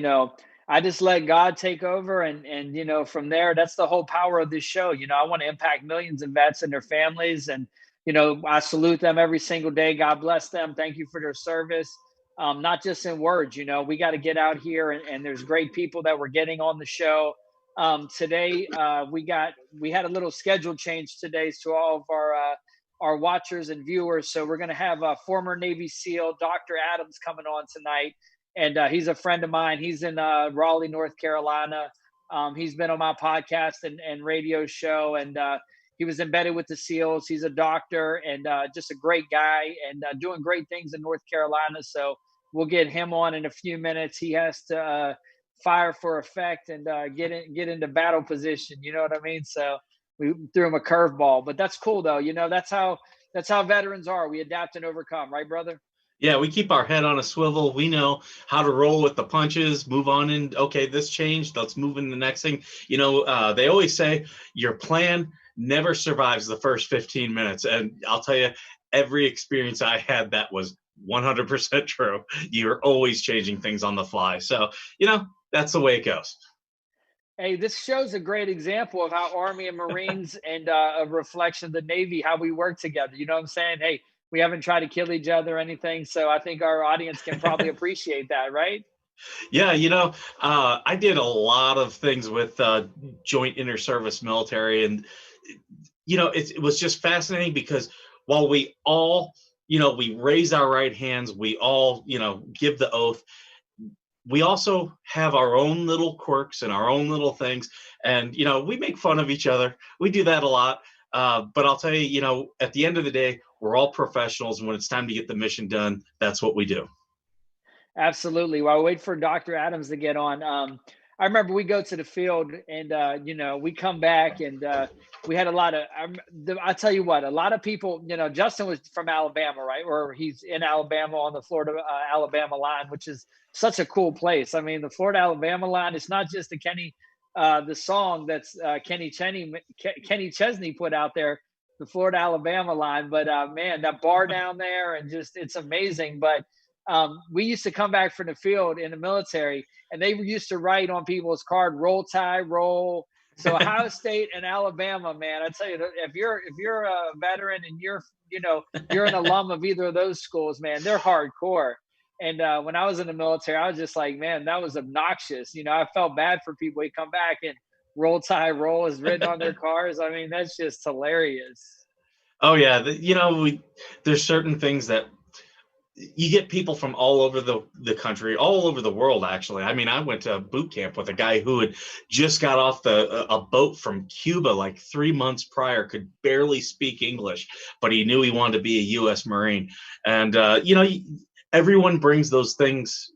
I just let God take over. And from there, that's the whole power of this show. I want to impact millions of vets and their families. And, I salute them every single day. God bless them. Thank you for their service. Not just in words, we got to get out here and there's great people that we're getting on the show. Today, we had a little schedule change today to all of our watchers and viewers. So we're going to have a former Navy SEAL, Dr. Adams, coming on tonight. And he's a friend of mine. He's in Raleigh, North Carolina. He's been on my podcast and radio show, and he was embedded with the SEALs. He's a doctor and just a great guy and doing great things in North Carolina. So we'll get him on in a few minutes. He has to fire for effect and get into battle position. You know what I mean? So we threw him a curveball, but that's cool though. That's how veterans are. We adapt and overcome, right, brother? Yeah, we keep our head on a swivel. We know how to roll with the punches, move on in. Okay, this changed. Let's move in the next thing. They always say your plan never survives the first 15 minutes. And I'll tell you, every experience I had, that was 100% true. You're always changing things on the fly. So, that's the way it goes. Hey, this show's a great example of how Army and Marines and a reflection of the Navy, how we work together. You know what I'm saying? Hey, we haven't tried to kill each other or anything. So I think our audience can probably appreciate that, right? Yeah, I did a lot of things with joint inter-service military. And, it was just fascinating because while we all, we raise our right hands, we all, give the oath, we also have our own little quirks and our own little things. And, we make fun of each other. We do that a lot. But I'll tell you, at the end of the day, we're all professionals. And when it's time to get the mission done, that's what we do. Absolutely. While I wait for Dr. Adams to get on, I remember we go to the field and, we come back and we had a lot of, I'll tell you what, a lot of people, Justin was from Alabama, right? Or he's in Alabama on the Florida-Alabama line, which is such a cool place. I mean, the Florida-Alabama line, it's not just the song that's Kenny Chesney put out there, the Florida-Alabama line, but man, that bar down there and just, it's amazing. But we used to come back from the field in the military and they used to write on people's card, roll tide, roll. So Ohio State and Alabama, man, I tell you, if you're a veteran and you're an alum of either of those schools, man, they're hardcore. And when I was in the military, I was just like, man, that was obnoxious. I felt bad for people. They come back and roll tide, roll is written on their cars. I mean, that's just hilarious. Oh yeah. There's certain things that you get people from all over the country, all over the world, actually. I mean, I went to boot camp with a guy who had just got off a boat from Cuba like 3 months prior, could barely speak English, but he knew he wanted to be a U.S. Marine. And, everyone brings those things,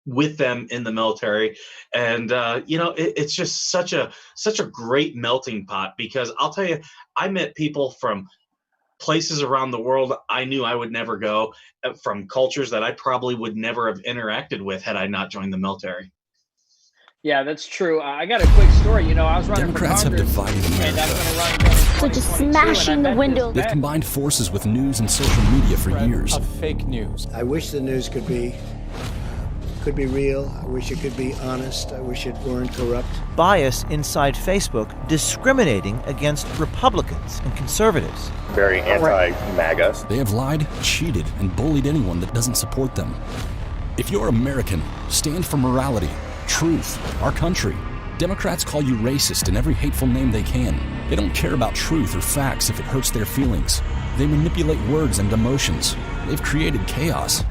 with them in the military. And, it's just such a great melting pot because I'll tell you, I met people from places around the world I knew I would never go, from cultures that I probably would never have interacted with had I not joined the military. Yeah, that's true. I got a quick story. I was running Democrats for have Congress, divided America. and I'm going to run So just smashing the window. They've combined forces with news and social media for years. Of fake news. I wish the news could be real. I wish it could be honest. I wish it weren't corrupt. Bias inside Facebook discriminating against Republicans and conservatives. Very anti-MAGA. They have lied, cheated, and bullied anyone that doesn't support them. If you're American, stand for morality, truth, our country. Democrats call you racist and every hateful name they can. They don't care about truth or facts if it hurts their feelings. They manipulate words and emotions. They've created chaos.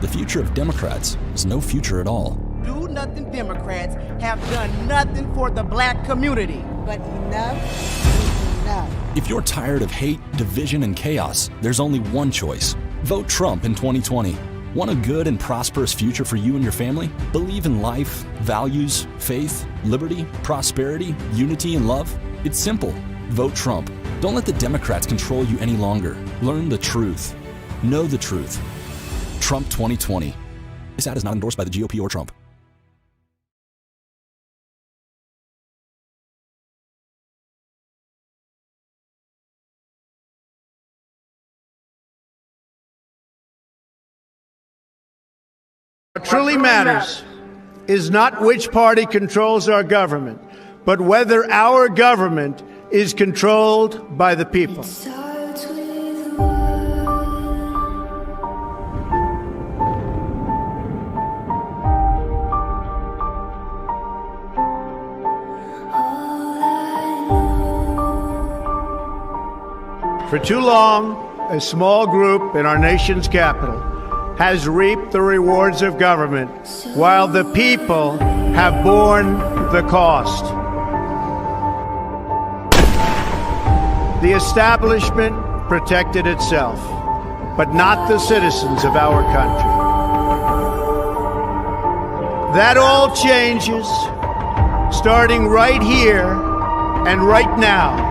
The future of Democrats is no future at all. Do nothing Democrats have done nothing for the black community. But enough is enough. If you're tired of hate, division, and chaos, there's only one choice. Vote Trump in 2020. Want a good and prosperous future for you and your family? Believe in life, values, faith, liberty, prosperity, unity, and love? It's simple. Vote Trump. Don't let the Democrats control you any longer. Learn the truth. Know the truth. Trump 2020. This ad is not endorsed by the GOP or Trump. What truly matters is not which party controls our government, but whether our government is controlled by the people. For too long, a small group in our nation's capital has reaped the rewards of government, while the people have borne the cost. The establishment protected itself, but not the citizens of our country. That all changes, starting right here and right now.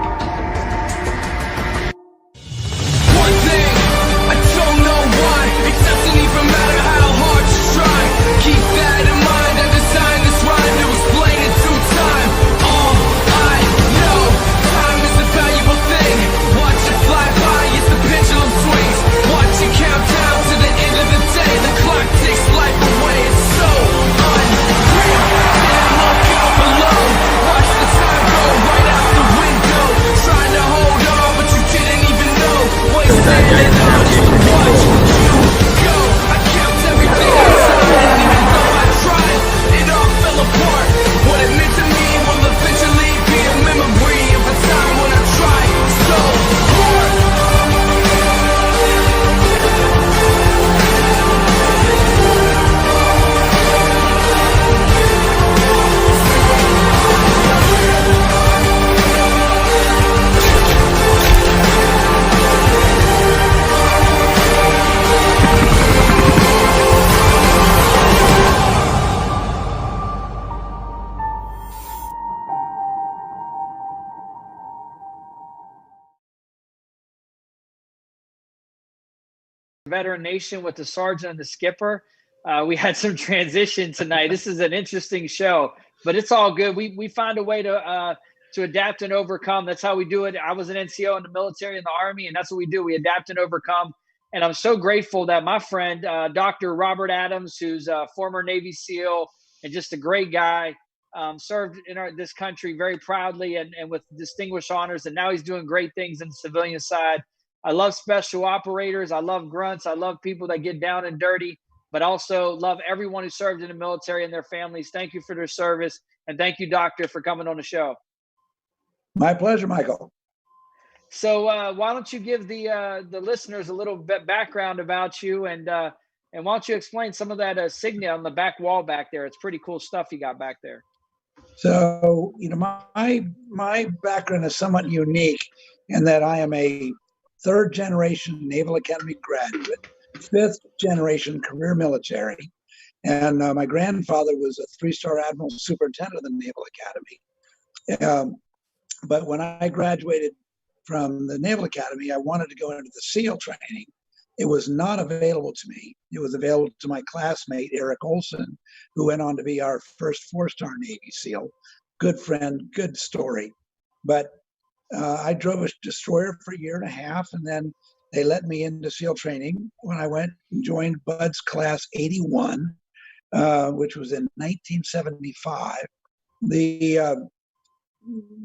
Veteran Nation with the sergeant and the skipper. We had some transition tonight. This is an interesting show, but it's all good. We find a way to adapt and overcome. That's how we do it. I was an NCO in the military and the Army, and that's what we do. We adapt and overcome. And I'm so grateful that my friend, Dr. Robert Adams, who's a former Navy SEAL and just a great guy, served in this country very proudly and with distinguished honors. And now he's doing great things in the civilian side. I love special operators. I love grunts. I love people that get down and dirty, but also love everyone who served in the military and their families. Thank you for their service. And thank you, Doctor, for coming on the show. My pleasure, Michael. So why don't you give the listeners a little bit background about you, and why don't you explain some of that signet on the back wall back there? It's pretty cool stuff you got back there. So, my background is somewhat unique in that I am a third-generation Naval Academy graduate, fifth-generation career military, and my grandfather was a three-star admiral superintendent of the Naval Academy. But when I graduated from the Naval Academy, I wanted to go into the SEAL training. It was not available to me. It was available to my classmate, Eric Olson, who went on to be our first four-star Navy SEAL. Good friend, good story. But I drove a destroyer for a year and a half, and then they let me into SEAL training when I went and joined Bud's Class 81, which was in 1975. The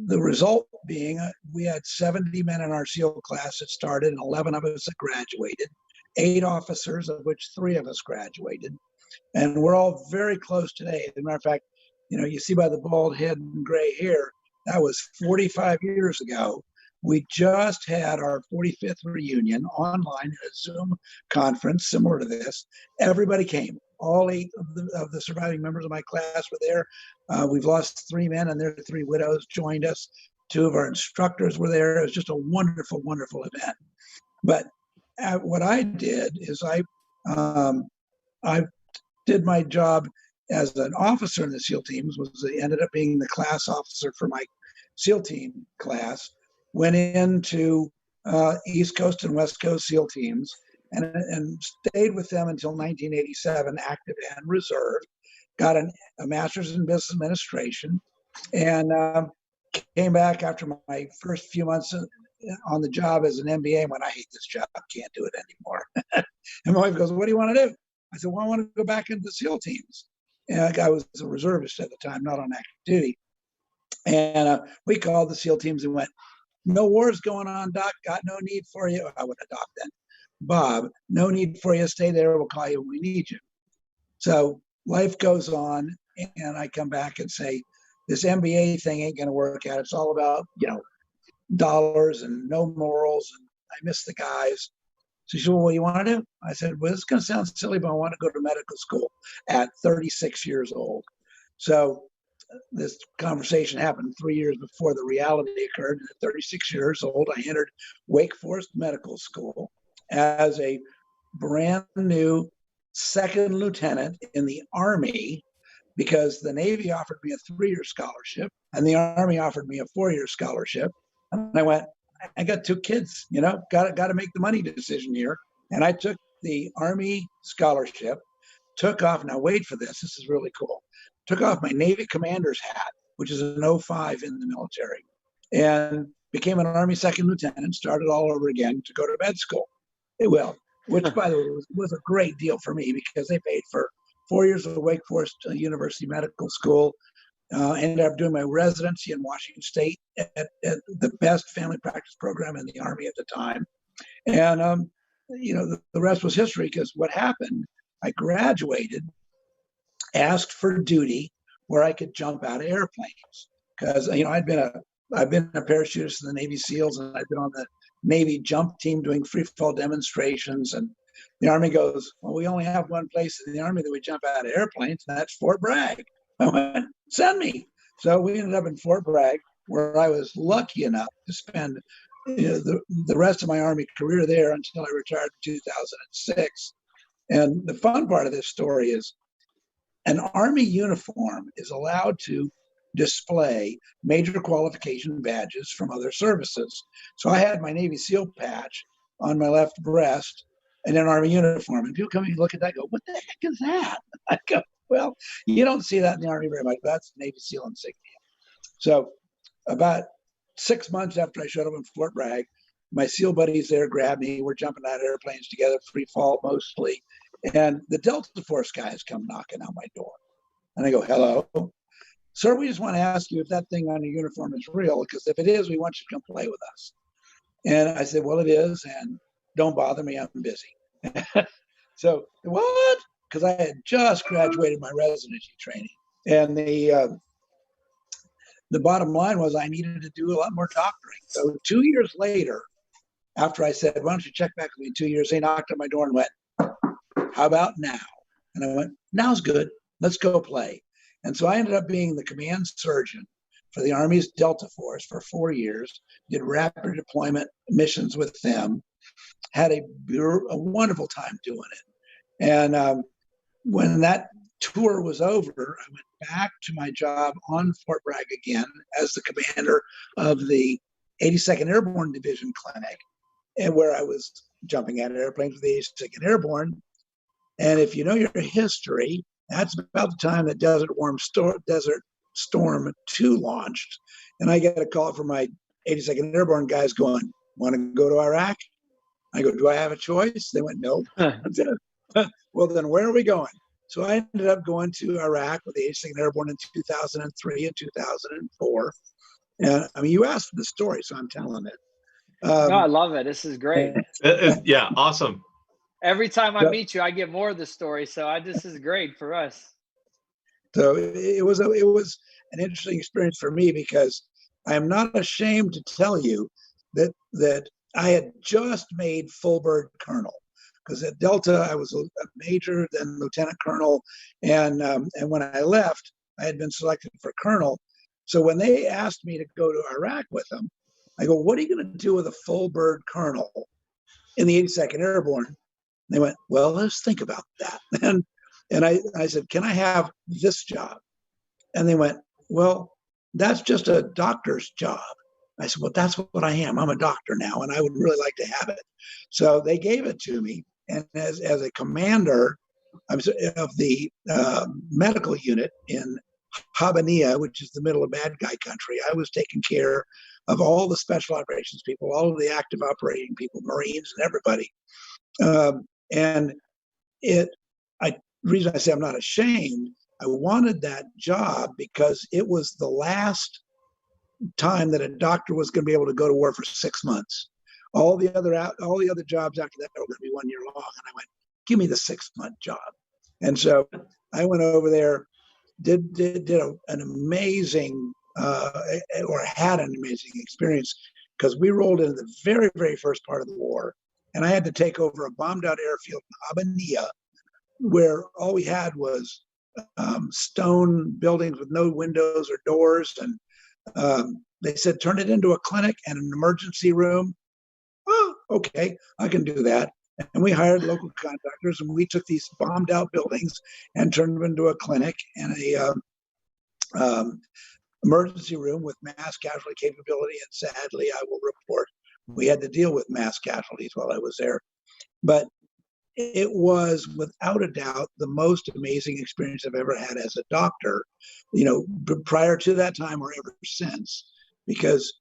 result being we had 70 men in our SEAL class that started, and 11 of us that graduated, 8 officers, of which 3 of us graduated. And we're all very close today. As a matter of fact, you see by the bald head and gray hair, that was 45 years ago. we just had our 45th reunion online in a Zoom conference similar to this. Everybody came. All 8 of the surviving members of my class were there. We've lost 3 men, and their 3 widows joined us. 2 of our instructors were there. It was just a wonderful, wonderful event. But what I did is I did my job as an officer in the SEAL teams. Ended up being the class officer for my SEAL team class. Went into East Coast and West Coast SEAL teams and stayed with them until 1987, active and reserve. Got a master's in business administration, and came back after my first few months on the job as an MBA and went, I hate this job, can't do it anymore. And my wife goes, what do you want to do? I said, well, I want to go back into the SEAL teams. And I was a reservist at the time, not on active duty. And we called the SEAL teams and went, no war's going on, Doc, got no need for you. I would have Doc then. Bob, no need for you, stay there, we'll call you when we need you. So life goes on, and I come back and say, this MBA thing ain't going to work out. It's all about, dollars and no morals, and I miss the guys. So she said, well, what do you want to do? I said, well, this is going to sound silly, but I want to go to medical school at 36 years old. So this conversation happened 3 years before the reality occurred. At 36 years old, I entered Wake Forest Medical School as a brand new 2nd lieutenant in the Army, because the Navy offered me a 3-year scholarship and the Army offered me a 4-year scholarship. And I went, I got 2 kids, got to make the money decision here. And I took the Army scholarship, took off. Now wait for this. This is really cool. Took off my Navy commander's hat, which is an 05 in the military, and became an Army 2nd lieutenant, started all over again to go to med school. Which by the way was a great deal for me, because they paid for 4 years of Wake Forest University Medical School. Ended up doing my residency in Washington State at the best family practice program in the Army at the time. And, the rest was history, because what happened, I graduated, asked for duty where I could jump out of airplanes. Because, I've been a parachutist in the Navy SEALs, and I've been on the Navy jump team doing free fall demonstrations. And the Army goes, well, we only have one place in the Army that we jump out of airplanes, and that's Fort Bragg. I went, send me. So we ended up in Fort Bragg, where I was lucky enough to spend the rest of my Army career there until I retired in 2006. And the fun part of this story is an Army uniform is allowed to display major qualification badges from other services. So I had my Navy SEAL patch on my left breast and an Army uniform. And people come in and look at that and go, what the heck is that? I go, well, you don't see that in the Army very much. That's Navy SEAL insignia. So about 6 months after I showed up in Fort Bragg, my SEAL buddies there grabbed me. We're jumping out of airplanes together, free fall mostly. And the Delta Force guys come knocking on my door. And I go, hello. Sir, we just want to ask you if that thing on your uniform is real, because if it is, we want you to come play with us. And I said, well, it is, and don't bother me, I'm busy. So, what? Because I had just graduated my residency training. And the bottom line was I needed to do a lot more doctoring. So 2 years later, after I said, why don't you check back with me in 2 years, they knocked on my door and went, how about now? And I went, now's good, let's go play. And so I ended up being the command surgeon for the Army's Delta Force for 4 years, did rapid deployment missions with them, had a wonderful time doing it. And when that tour was over, I went back to my job on Fort Bragg again as the commander of the 82nd Airborne Division Clinic, and where I was jumping out of airplanes with the 82nd Airborne. And if you know your history, that's about the time that Desert Storm 2 launched. And I get a call from my 82nd Airborne guys going, want to go to Iraq? I go, do I have a choice? They went, no. Well, then where are we going? So I ended up going to Iraq with the 82nd Airborne in 2003 and 2004. And I mean, you asked for the story, so I'm telling it. No, I love it. This is great. Yeah, awesome. Every time I meet you, I get more of the story. So this is great for us. So it was an interesting experience for me, because I am not ashamed to tell you that I had just made full bird colonel, because at Delta I was a major, then lieutenant colonel, and when I left, I had been selected for colonel. So when they asked me to go to Iraq with them, I go, "What are you going to do with a full bird colonel in the 82nd Airborne?" They went, "Well, let's think about that." And I said, "Can I have this job?" And they went, "Well, that's just a doctor's job." I said, "Well, that's what I am. I'm a doctor now, and I would really like to have it." So they gave it to me. And as a commander of the medical unit in Habaniya, which is the middle of bad guy country, I was taking care of all the special operations people, all of the active operating people, Marines and everybody. And the reason I say I'm not ashamed, I wanted that job because it was the last time that a doctor was going to be able to go to war for 6 months. All the other jobs after that were going to be 1 year long. And I went, "Give me the 6-month job." And so I went over there, did an amazing had an amazing experience, because we rolled into the very, very first part of the war, and I had to take over a bombed out airfield in Abaniya, where all we had was stone buildings with no windows or doors. And they said, "Turn it into a clinic and an emergency room." Oh, okay, I can do that. And we hired local contractors, and we took these bombed out buildings and turned them into a clinic and a emergency room with mass casualty capability. And sadly, I will report, we had to deal with mass casualties while I was there. But it was without a doubt the most amazing experience I've ever had as a doctor, prior to that time or ever since, because,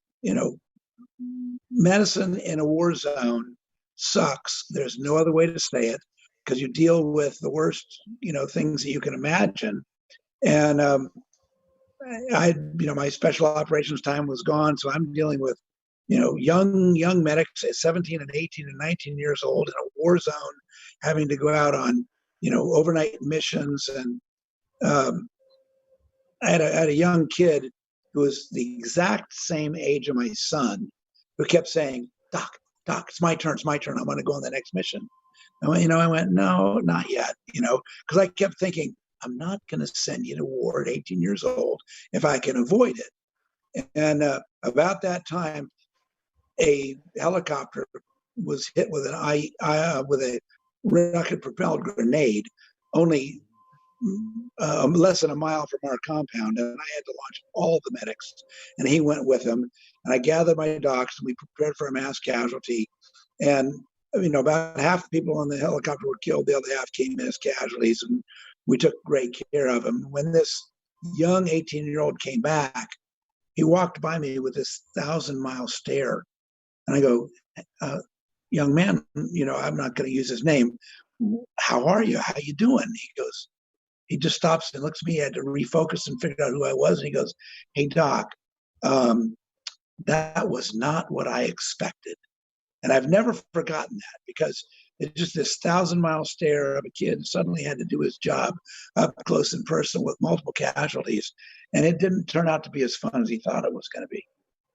medicine in a war zone sucks. There's no other way to say it, because you deal with the worst, things that you can imagine. And my special operations time was gone, so I'm dealing with, young medics at 17 and 18 and 19 years old in a war zone, having to go out on, overnight missions. And I had a young kid who was the exact same age of my son, who kept saying, Doc, it's my turn. I want to go on the next mission." I went, "No, not yet," because I kept thinking, I'm not going to send you to war at 18 years old if I can avoid it. And about that time, a helicopter was hit with with a rocket-propelled grenade, only less than a mile from our compound, and I had to launch all the medics, and he went with him. And I gathered my docs, and we prepared for a mass casualty. And about half the people on the helicopter were killed, the other half came in as casualties, and we took great care of him. When this young 18-year-old came back, he walked by me with this 1,000-mile stare, and I go, "Young man, I'm not going to use his name. How are you? How you doing?" He just stops and looks at me. He had to refocus and figure out who I was. And he goes, "Hey, Doc, that was not what I expected." And I've never forgotten that, because it's just this 1,000-mile stare of a kid who suddenly had to do his job up close and personal with multiple casualties. And it didn't turn out to be as fun as he thought it was going to be.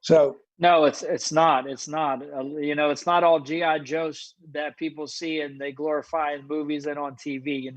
So no, it's not. It's not. It's not all GI Joes that people see and they glorify in movies and on TV.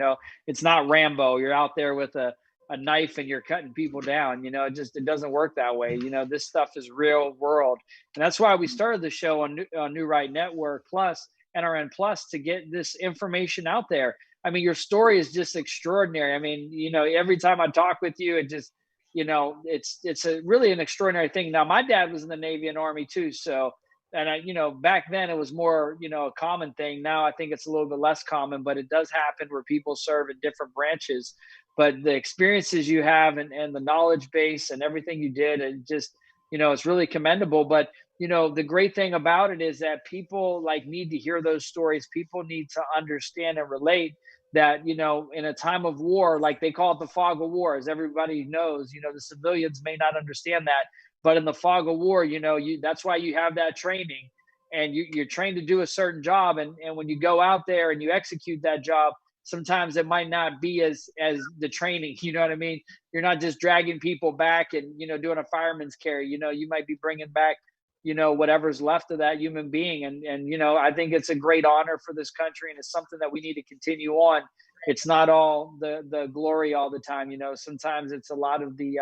It's not Rambo. You're out there with a knife and you're cutting people down. It doesn't work that way. This stuff is real world, and that's why we started the show on New Right Network Plus, NRN Plus, to get this information out there. I mean, your story is just extraordinary. I mean, every time I talk with you, it just it's a really an extraordinary thing. Now, my dad was in the Navy and Army too. So, and back then it was more, a common thing. Now I think it's a little bit less common, but it does happen where people serve in different branches. But the experiences you have and the knowledge base and everything you did, and just, it's really commendable. But, the great thing about it is that people need to hear those stories. People need to understand and relate that, in a time of war, like they call it the fog of war, as everybody knows, the civilians may not understand that, but in the fog of war, that's why you have that training, and you're trained to do a certain job. And when you go out there and you execute that job, sometimes it might not be as the training, you know what I mean? You're not just dragging people back and, doing a fireman's carry, you might be bringing back whatever's left of that human being. And I think it's a great honor for this country, and it's something that we need to continue on. It's not all the glory all the time. Sometimes it's a lot of the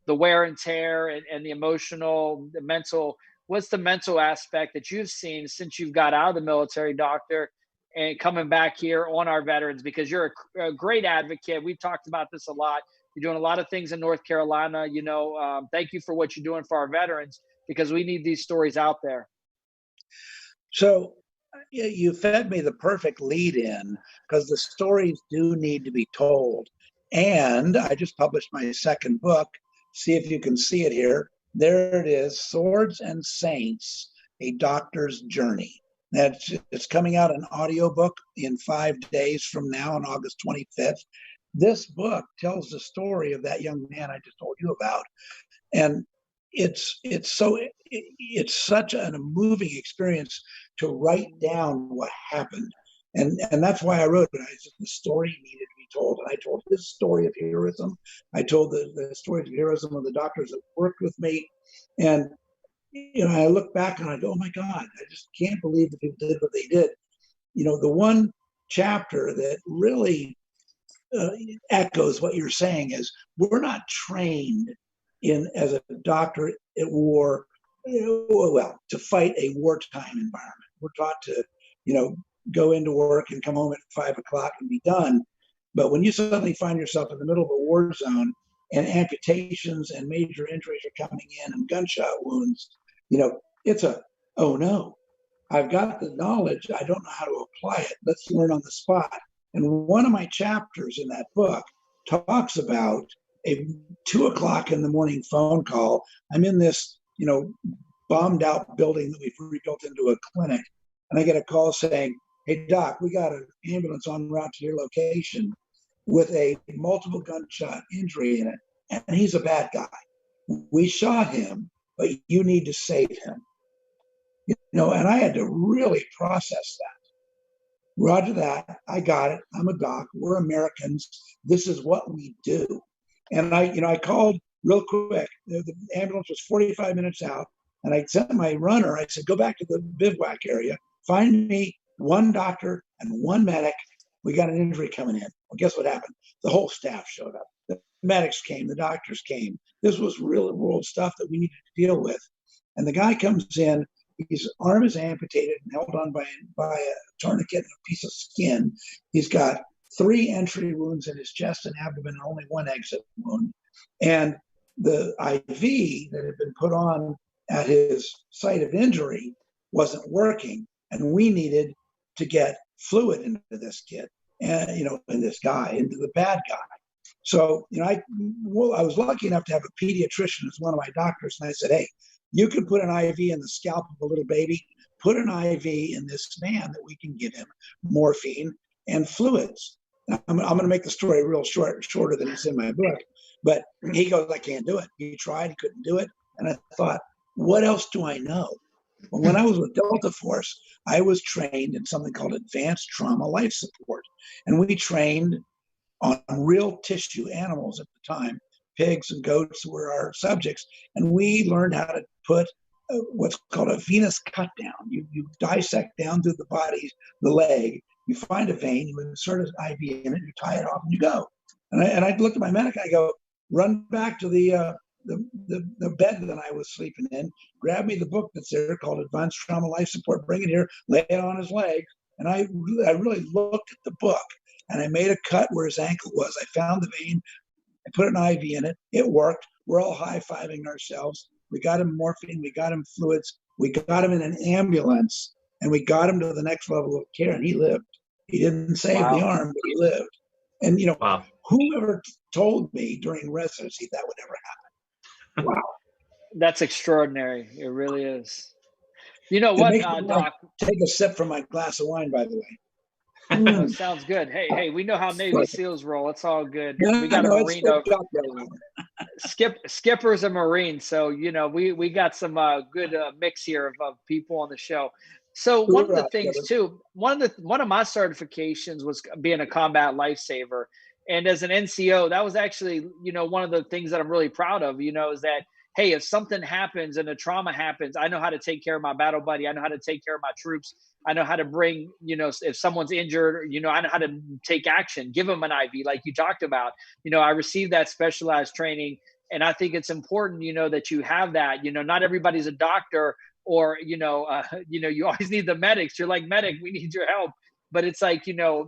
wear and tear and the emotional, the mental. What's the mental aspect that you've seen since you've got out of the military, doctor, and coming back here on our veterans? Because you're a great advocate. We've talked about this a lot. You're doing a lot of things in North Carolina. Thank you for what you're doing for our veterans, because we need these stories out there. So you fed me the perfect lead in, because the stories do need to be told. And I just published my second book. See if you can see it here. There it is, Swords and Saints, A Doctor's Journey. It's coming out an audiobook in 5 days from now on August 25th. This book tells the story of that young man I just told you about. And it's such a moving experience to write down what happened. And that's why I wrote it. The story needed to be told. And I told his story of heroism. I told the stories of heroism of the doctors that worked with me. And, I look back and I go, oh my God, I just can't believe the people did what they did. The one chapter that really echoes what you're saying is, we're not trained as a doctor at war, to fight a wartime environment. We're taught to, go into work and come home at 5 o'clock and be done. But when you suddenly find yourself in the middle of a war zone, and amputations and major injuries are coming in, and gunshot wounds, it's oh no, I've got the knowledge, I don't know how to apply it. Let's learn on the spot. And one of my chapters in that book talks about a 2 o'clock in the morning phone call. I'm in this, bombed out building that we've rebuilt into a clinic. And I get a call saying, hey doc, we got an ambulance en route to your location with a multiple gunshot injury in it. And he's a bad guy. We shot him, but you need to save him. And I had to really process that. Roger that. I got it. I'm a doc. We're Americans. This is what we do. And I called real quick. The ambulance was 45 minutes out. And I sent my runner. I said, go back to the bivouac area. Find me one doctor and one medic. We got an injury coming in. Well, guess what happened? The whole staff showed up. The medics came. The doctors came. This was real world stuff that we needed to deal with. And the guy comes in. His arm is amputated and held on by a tourniquet and a piece of skin. He's got 3 entry wounds in his chest and abdomen and only 1 exit wound. And the IV that had been put on at his site of injury wasn't working. And we needed to get fluid into this kid, and in this guy, into the bad guy. So, I was lucky enough to have a pediatrician as one of my doctors. And I said, hey, you can put an IV in the scalp of a little baby, put an IV in this man that we can give him morphine and fluids. Now, I'm going to make the story real shorter than it's in my book. But he goes, I can't do it. He tried, he couldn't do it. And I thought, what else do I know? Well, when I was with Delta Force, I was trained in something called advanced trauma life support. And we trained on real tissue animals at the time. Pigs and goats were our subjects. And we learned how to put what's called a venous cut down. You dissect down through the body, the leg, you find a vein, you insert an IV in it, you tie it off, and you go. And I looked at my medic, I go, run back to the bed that I was sleeping in, grab me the book that's there called Advanced Trauma Life Support, bring it here, lay it on his leg. And I really looked at the book, and I made a cut where his ankle was. I found the vein, I put an IV in it, it worked. We're all high-fiving ourselves. We got him morphine, we got him fluids, we got him in an ambulance, and we got him to the next level of care, and he lived. He didn't save the arm, but he lived. And, whoever told me during residency that would ever happen? Wow. That's extraordinary. It really is. You know what, Doc? Take a sip from my glass of wine, by the way. Oh, sounds good. Hey, we know how Navy SEALs roll. It's all good. We got a Marine over. Skipper's a Marine, so we got some good mix here of people on the show. So one of the things too, one of my certifications was being a combat lifesaver, and as an NCO, that was actually one of the things that I'm really proud of. Is that hey, if something happens and a trauma happens, I know how to take care of my battle buddy. I know how to take care of my troops. I know how to bring, if someone's injured, I know how to take action, give them an IV like you talked about. I received that specialized training. And I think it's important, that you have that. Not everybody's a doctor, or you always need the medics. You're like, medic, we need your help. But it's like,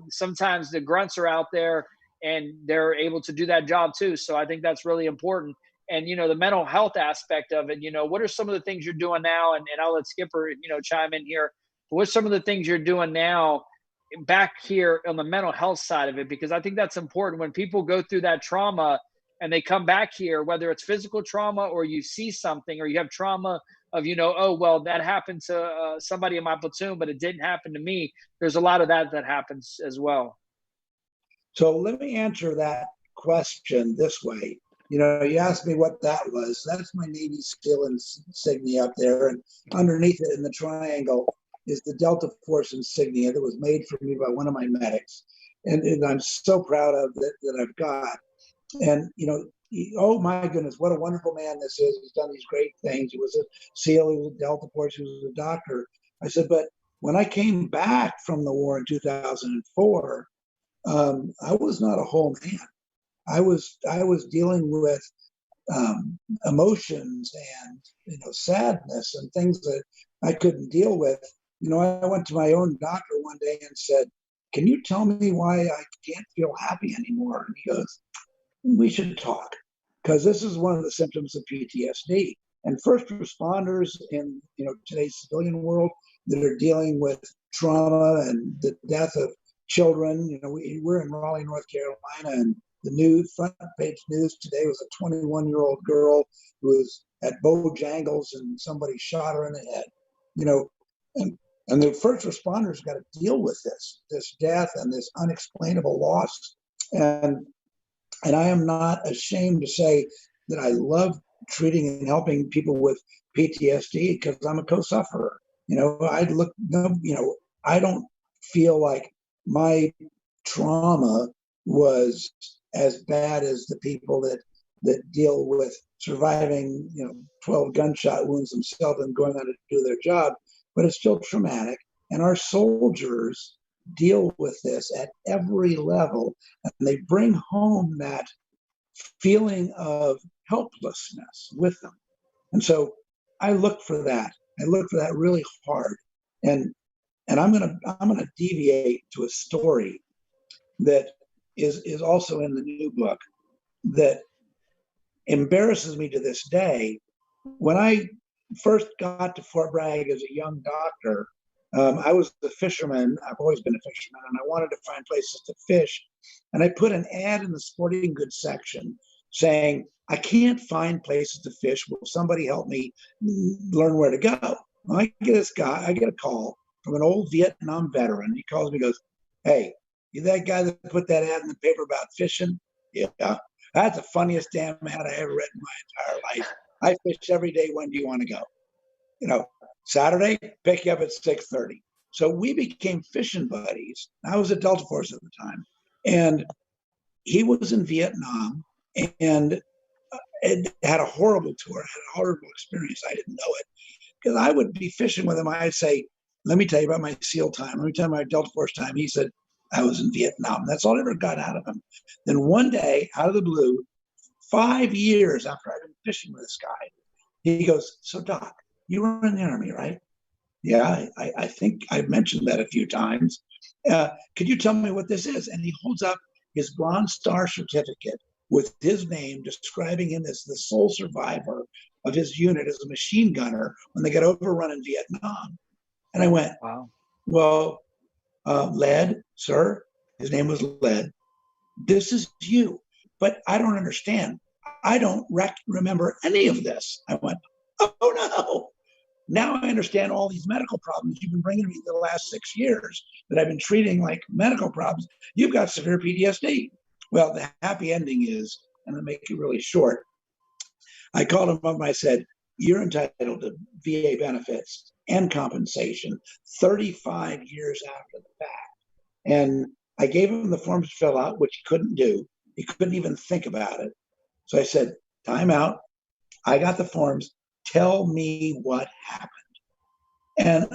sometimes the grunts are out there and they're able to do that job too. So I think that's really important. And the mental health aspect of it, what are some of the things you're doing now? And I'll let Skipper chime in here. What's some of the things you're doing now back here on the mental health side of it? Because I think that's important. When people go through that trauma and they come back here, whether it's physical trauma or you see something, or you have trauma of, oh, well, that happened to somebody in my platoon, but it didn't happen to me. There's a lot of that happens as well. So let me answer that question this way. You asked me what that was. That's my Navy SEAL insignia up there. And underneath it in the triangle is the Delta Force insignia that was made for me by one of my medics. And I'm so proud of that I've got. And, oh my goodness, what a wonderful man this is. He's done these great things. He was a SEAL, he was a Delta Force, he was a doctor. I said, but when I came back from the war in 2004, I was not a whole man. I was dealing with emotions and sadness and things that I couldn't deal with. I went to my own doctor one day and said, "Can you tell me why I can't feel happy anymore?" And he goes, "We should talk, because this is one of the symptoms of PTSD." And first responders in today's civilian world that are dealing with trauma and the death of children. We're in Raleigh, North Carolina, and the news, front page news today was a 21-year-old girl who was at Bojangles and somebody shot her in the head. And the first responders got to deal with this death and this unexplainable loss. And I am not ashamed to say that I love treating and helping people with PTSD, because I'm a co-sufferer. I don't feel like my trauma was as bad as the people that deal with surviving 12 gunshot wounds themselves and going on to do their job, but it's still traumatic. And our soldiers deal with this at every level, and they bring home that feeling of helplessness with them. And so I look for that. I look for that really hard. And I'm gonna deviate to a story that is also in the new book that embarrasses me to this day. When I first got to Fort Bragg as a young doctor, I was a fisherman. I've always been a fisherman, and I wanted to find places to fish. And I put an ad in the sporting goods section saying, "I can't find places to fish. Will somebody help me learn where to go?" Well, I get a call from an old Vietnam veteran. He calls me, goes, "Hey, you that guy that put that ad in the paper about fishing?" "Yeah." "That's the funniest damn ad I ever read in my entire life. I fish every day. When do you want to go?" Saturday, pick you up at 6:30. So we became fishing buddies. I was at Delta Force at the time, and he was in Vietnam and had a horrible tour, had a horrible experience. I didn't know it, because I would be fishing with him. I'd say, "Let me tell you about my SEAL time. Let me tell you my Delta Force time." He said, "I was in Vietnam." That's all I ever got out of him. Then one day, out of the blue, 5 years after I've been fishing with this guy, he goes, "So Doc, you were in the Army, right?" "Yeah, I think I've mentioned that a few times. Could you tell me what this is?" And he holds up his Bronze Star certificate with his name, describing him as the sole survivor of his unit as a machine gunner when they got overrun in Vietnam. And I went, "Wow. Well, Led, sir," his name was Led, "this is you. But I don't understand. I don't remember any of this." I went, "Oh no. Now I understand all these medical problems you've been bringing me the last 6 years that I've been treating like medical problems. You've got severe PTSD." Well, the happy ending is, and I'll make it really short, I called him up and I said, "You're entitled to VA benefits and compensation 35 years after the fact." And I gave him the forms to fill out, which he couldn't do. He couldn't even think about it. So I said, "Time out. I got the forms. Tell me what happened. And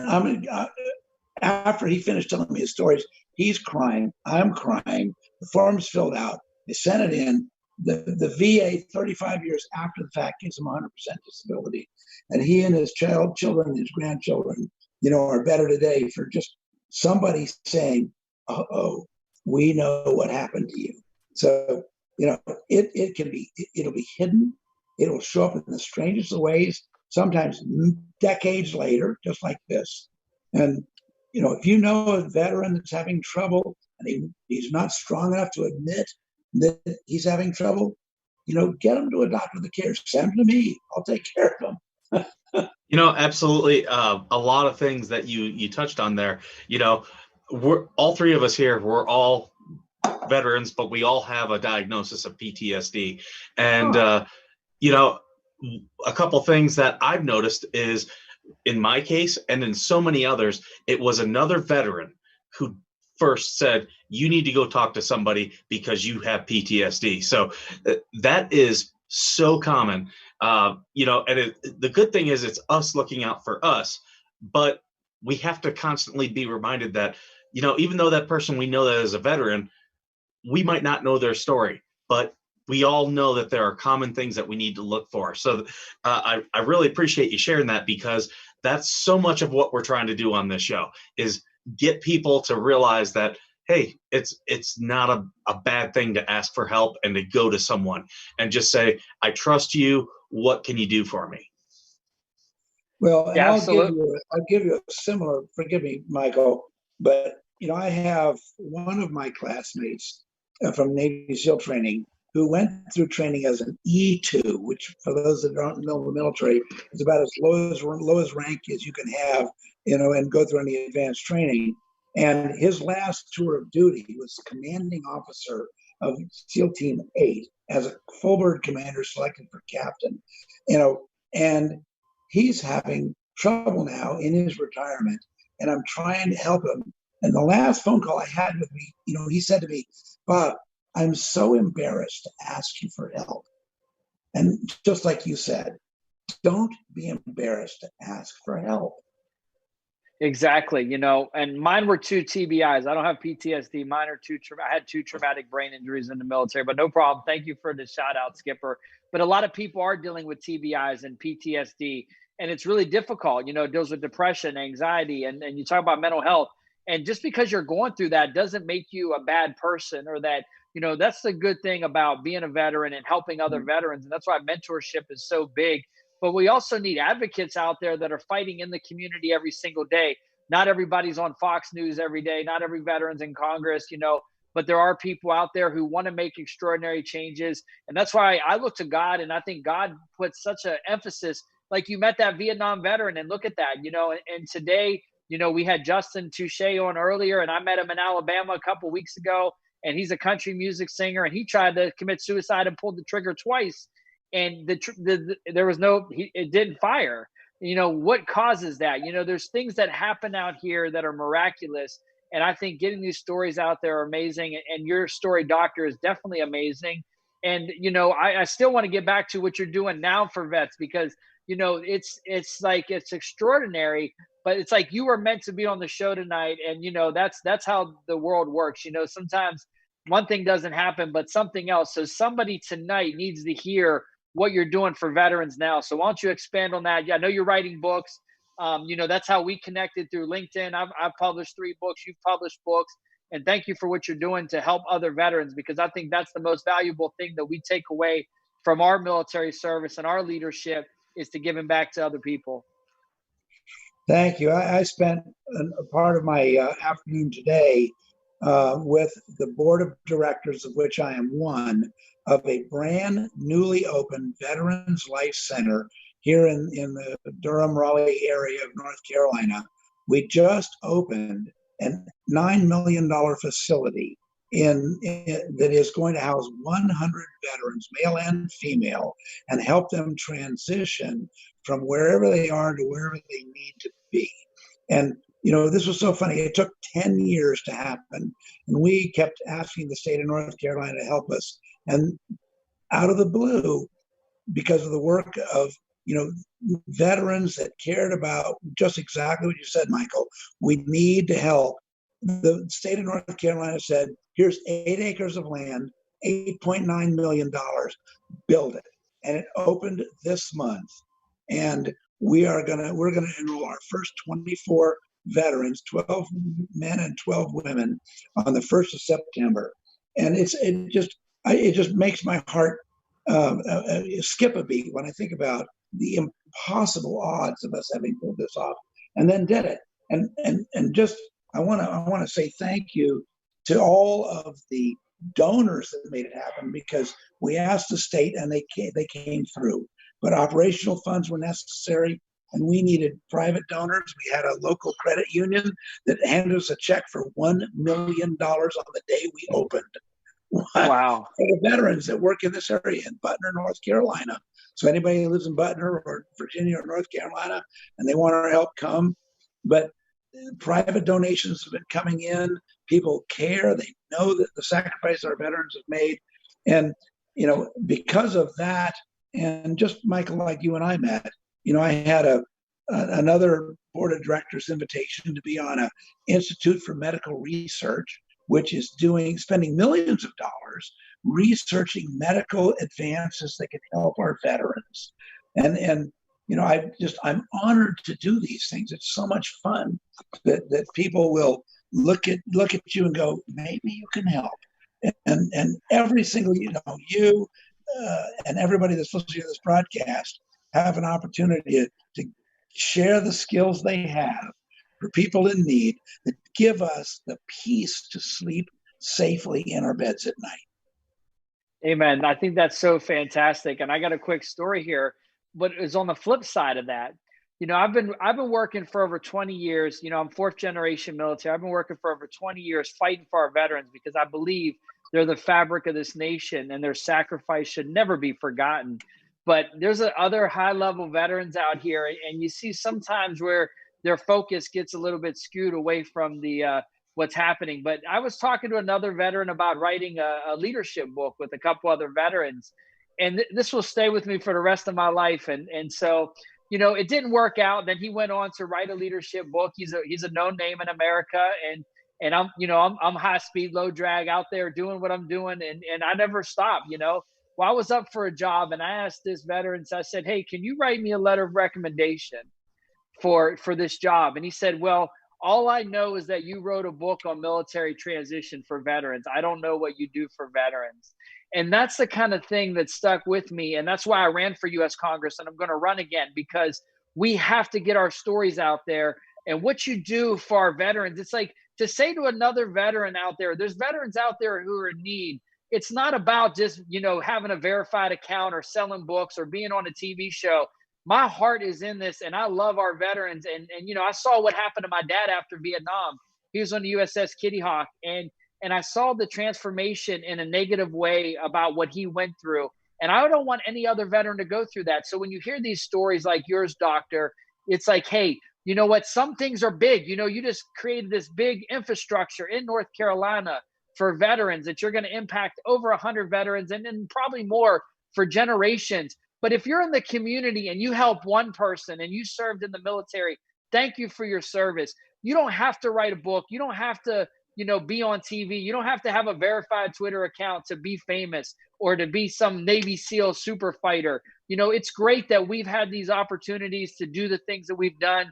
after he finished telling me his stories, he's crying. I'm crying. The form's filled out. They sent it in. The VA, 35 years after the fact, gives him 100% disability. And he and his children, his grandchildren, are better today for just somebody saying, oh, we know what happened to you. So, it'll be hidden. It'll show up in the strangest of ways, sometimes decades later, just like this. And, if you know a veteran that's having trouble and he's not strong enough to admit that he's having trouble, get him to a doctor that cares. Send him to me. I'll take care of him. Absolutely. A lot of things that you touched on there. We're all three of us here. We're all veterans, but we all have a diagnosis of PTSD. And, a couple things that I've noticed is, in my case and in so many others, it was another veteran who first said, you need to go talk to somebody because you have PTSD. So that is so common. And the good thing is it's us looking out for us, but we have to constantly be reminded that, even though that person, we know that as a veteran, we might not know their story, but we all know that there are common things that we need to look for. So I really appreciate you sharing that, because that's so much of what we're trying to do on this show, is get people to realize that, hey, it's not a bad thing to ask for help and to go to someone and just say, I trust you. What can you do for me? Well, yeah, I'll give you a similar, forgive me, Michael, but, I have one of my classmates from Navy SEAL training who went through training as an E2, which, for those that don't know the military, is about as low as rank as you can have, and go through any advanced training. And his last tour of duty was commanding officer of SEAL Team 8 as a full bird commander selected for captain, and he's having trouble now in his retirement, and I'm trying to help him. And the last phone call I had with me, he said to me, Bob, I'm so embarrassed to ask you for help. And just like you said, don't be embarrassed to ask for help. Exactly. And mine were 2 TBIs. I don't have PTSD. Mine are I had 2 traumatic brain injuries in the military, but no problem. Thank you for the shout out, Skipper. But a lot of people are dealing with TBIs and PTSD, and it's really difficult. It deals with depression, anxiety, and you talk about mental health. And just because you're going through that doesn't make you a bad person, or that, that's the good thing about being a veteran and helping other veterans. And that's why mentorship is so big. But we also need advocates out there that are fighting in the community every single day. Not everybody's on Fox News every day. Not every veteran's in Congress, but there are people out there who want to make extraordinary changes. And that's why I look to God, and I think God puts such an emphasis. Like, you met that Vietnam veteran, and look at that, and today, we had Justin Touchette on earlier, and I met him in Alabama a couple weeks ago, and he's a country music singer, and he tried to commit suicide and pulled the trigger twice. And there was it didn't fire. What causes that? There's things that happen out here that are miraculous. And I think getting these stories out there are amazing. And your story, Doctor, is definitely amazing. And, I still want to get back to what you're doing now for vets, because, it's extraordinary, but it's like you were meant to be on the show tonight. And, that's how the world works. Sometimes one thing doesn't happen, but something else. So somebody tonight needs to hear what you're doing for veterans now. So why don't you expand on that? Yeah, I know you're writing books. That's how we connected, through LinkedIn. I've published 3 books. You've published books. And thank you for what you're doing to help other veterans, because I think that's the most valuable thing that we take away from our military service and our leadership, is to giving back to other people. Thank you. I spent a part of my afternoon today with the board of directors, of which I am one, of a brand newly opened Veterans Life Center here in the Durham-Raleigh area of North Carolina. We just opened a $9 million facility that is going to house 100 veterans, male and female, and help them transition from wherever they are to wherever they need to be. And this was so funny. It took 10 years to happen, and we kept asking the state of North Carolina to help us. And out of the blue, because of the work of, veterans that cared about just exactly what you said, Michael. We need to help. The state of North Carolina said, here's 8 acres of land, $8.9 million, build it. And it opened this month. And we're gonna enroll our first 24 veterans, 12 men and 12 women, on the 1st of September. And it just makes my heart skip a beat when I think about the impossible odds of us having pulled this off, and then did it. And just I want to say thank you to all of the donors that made it happen, because we asked the state and they came through. But operational funds were necessary, and we needed private donors. We had a local credit union that handed us a check for $1 million on the day we opened. Wow. For the veterans that work in this area in Butner, North Carolina. So anybody who lives in Butner or Virginia or North Carolina and they want our help, come. But private donations have been coming in. People care. They know that the sacrifice our veterans have made. And, because of that, and just Michael, like you and I met, I had another board of directors invitation to be on a Institute for Medical Research, which is spending millions of dollars researching medical advances that can help our veterans. And I'm honored to do these things. It's so much fun that people will look at you and go, maybe you can help. And every single, you and everybody that's listening to this broadcast have an opportunity to share the skills they have for people in need that give us the peace to sleep safely in our beds at night. Amen. I think that's so fantastic. And I got a quick story here, but it's on the flip side of that. I've been working for over 20 years. I'm 4th generation military. I've been working for over 20 years fighting for our veterans, because I believe they're the fabric of this nation and their sacrifice should never be forgotten. But there's other high-level veterans out here, and you see sometimes where their focus gets a little bit skewed away from the what's happening. But I was talking to another veteran about writing a leadership book with a couple other veterans, and this will stay with me for the rest of my life. And so, it didn't work out. Then he went on to write a leadership book. He's a known name in America, and I'm high speed, low drag out there doing what I'm doing, and I never stopped. Well, I was up for a job, and I asked this veteran, so I said, hey, can you write me a letter of recommendation for this job? And he said, well, all I know is that you wrote a book on military transition for veterans. I don't know what you do for veterans. And that's the kind of thing that stuck with me. And that's why I ran for U.S. Congress, and I'm going to run again, because we have to get our stories out there. And what you do for our veterans, it's like to say to another veteran out there, there's veterans out there who are in need. It's not about just, having a verified account or selling books or being on a TV show. My heart is in this, and I love our veterans. And I saw what happened to my dad after Vietnam. He was on the USS Kitty Hawk, and I saw the transformation in a negative way about what he went through. And I don't want any other veteran to go through that. So when you hear these stories like yours, Doctor, it's like, hey, you know what? Some things are big. You just created this big infrastructure in North Carolina for veterans that you're going to impact over 100 veterans and then probably more for generations. But if you're in the community and you help one person and you served in the military, thank you for your service. You don't have to write a book. You don't have to, be on TV. You don't have to have a verified Twitter account to be famous or to be some Navy SEAL super fighter. It's great that we've had these opportunities to do the things that we've done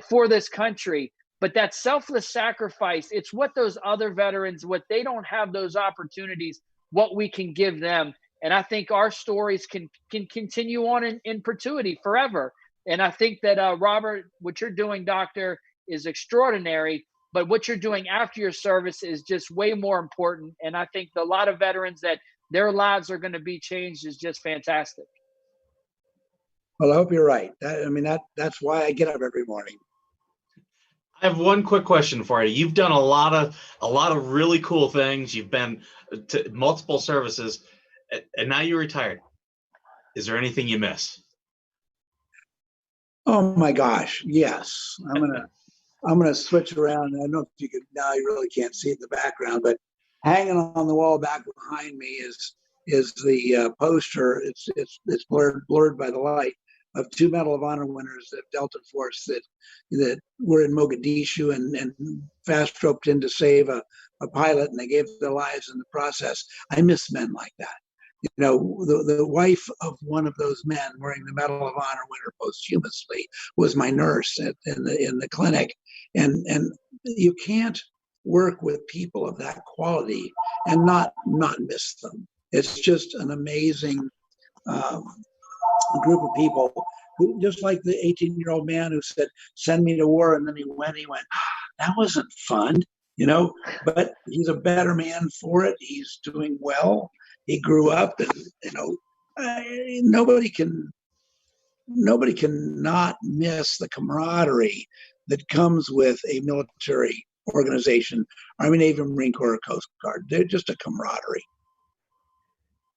for this country. But that selfless sacrifice, it's what those other veterans, what they don't have those opportunities, what we can give them. And I think our stories can continue on in perpetuity forever. And I think that, Robert, what you're doing, Doctor, is extraordinary. But what you're doing after your service is just way more important. And I think a lot of veterans that their lives are going to be changed is just fantastic. Well, I hope you're right. That's why I get up every morning. I have one quick question for you. You've done a lot of really cool things. You've been to multiple services, and now you're retired. Is there anything you miss? Oh my gosh, yes. I'm gonna switch around. I don't know if you could. Now you really can't see it in the background, but hanging on the wall back behind me is is the poster. It's blurred by the light of 2 Medal of Honor winners of Delta Force that were in Mogadishu and fast roped in to save a pilot, and they gave their lives in the process. I miss men like that. The wife of one of those men wearing the Medal of Honor winner posthumously was my nurse in the clinic, and you can't work with people of that quality and not miss them. It's just an amazing group of people who, just like the 18-year-old man who said, "Send me to war," and then he went, that wasn't fun, but he's a better man for it. He's doing well. He grew up, and nobody can not miss the camaraderie that comes with a military organization, Army, Navy, Marine Corps, Coast Guard. They're just a camaraderie.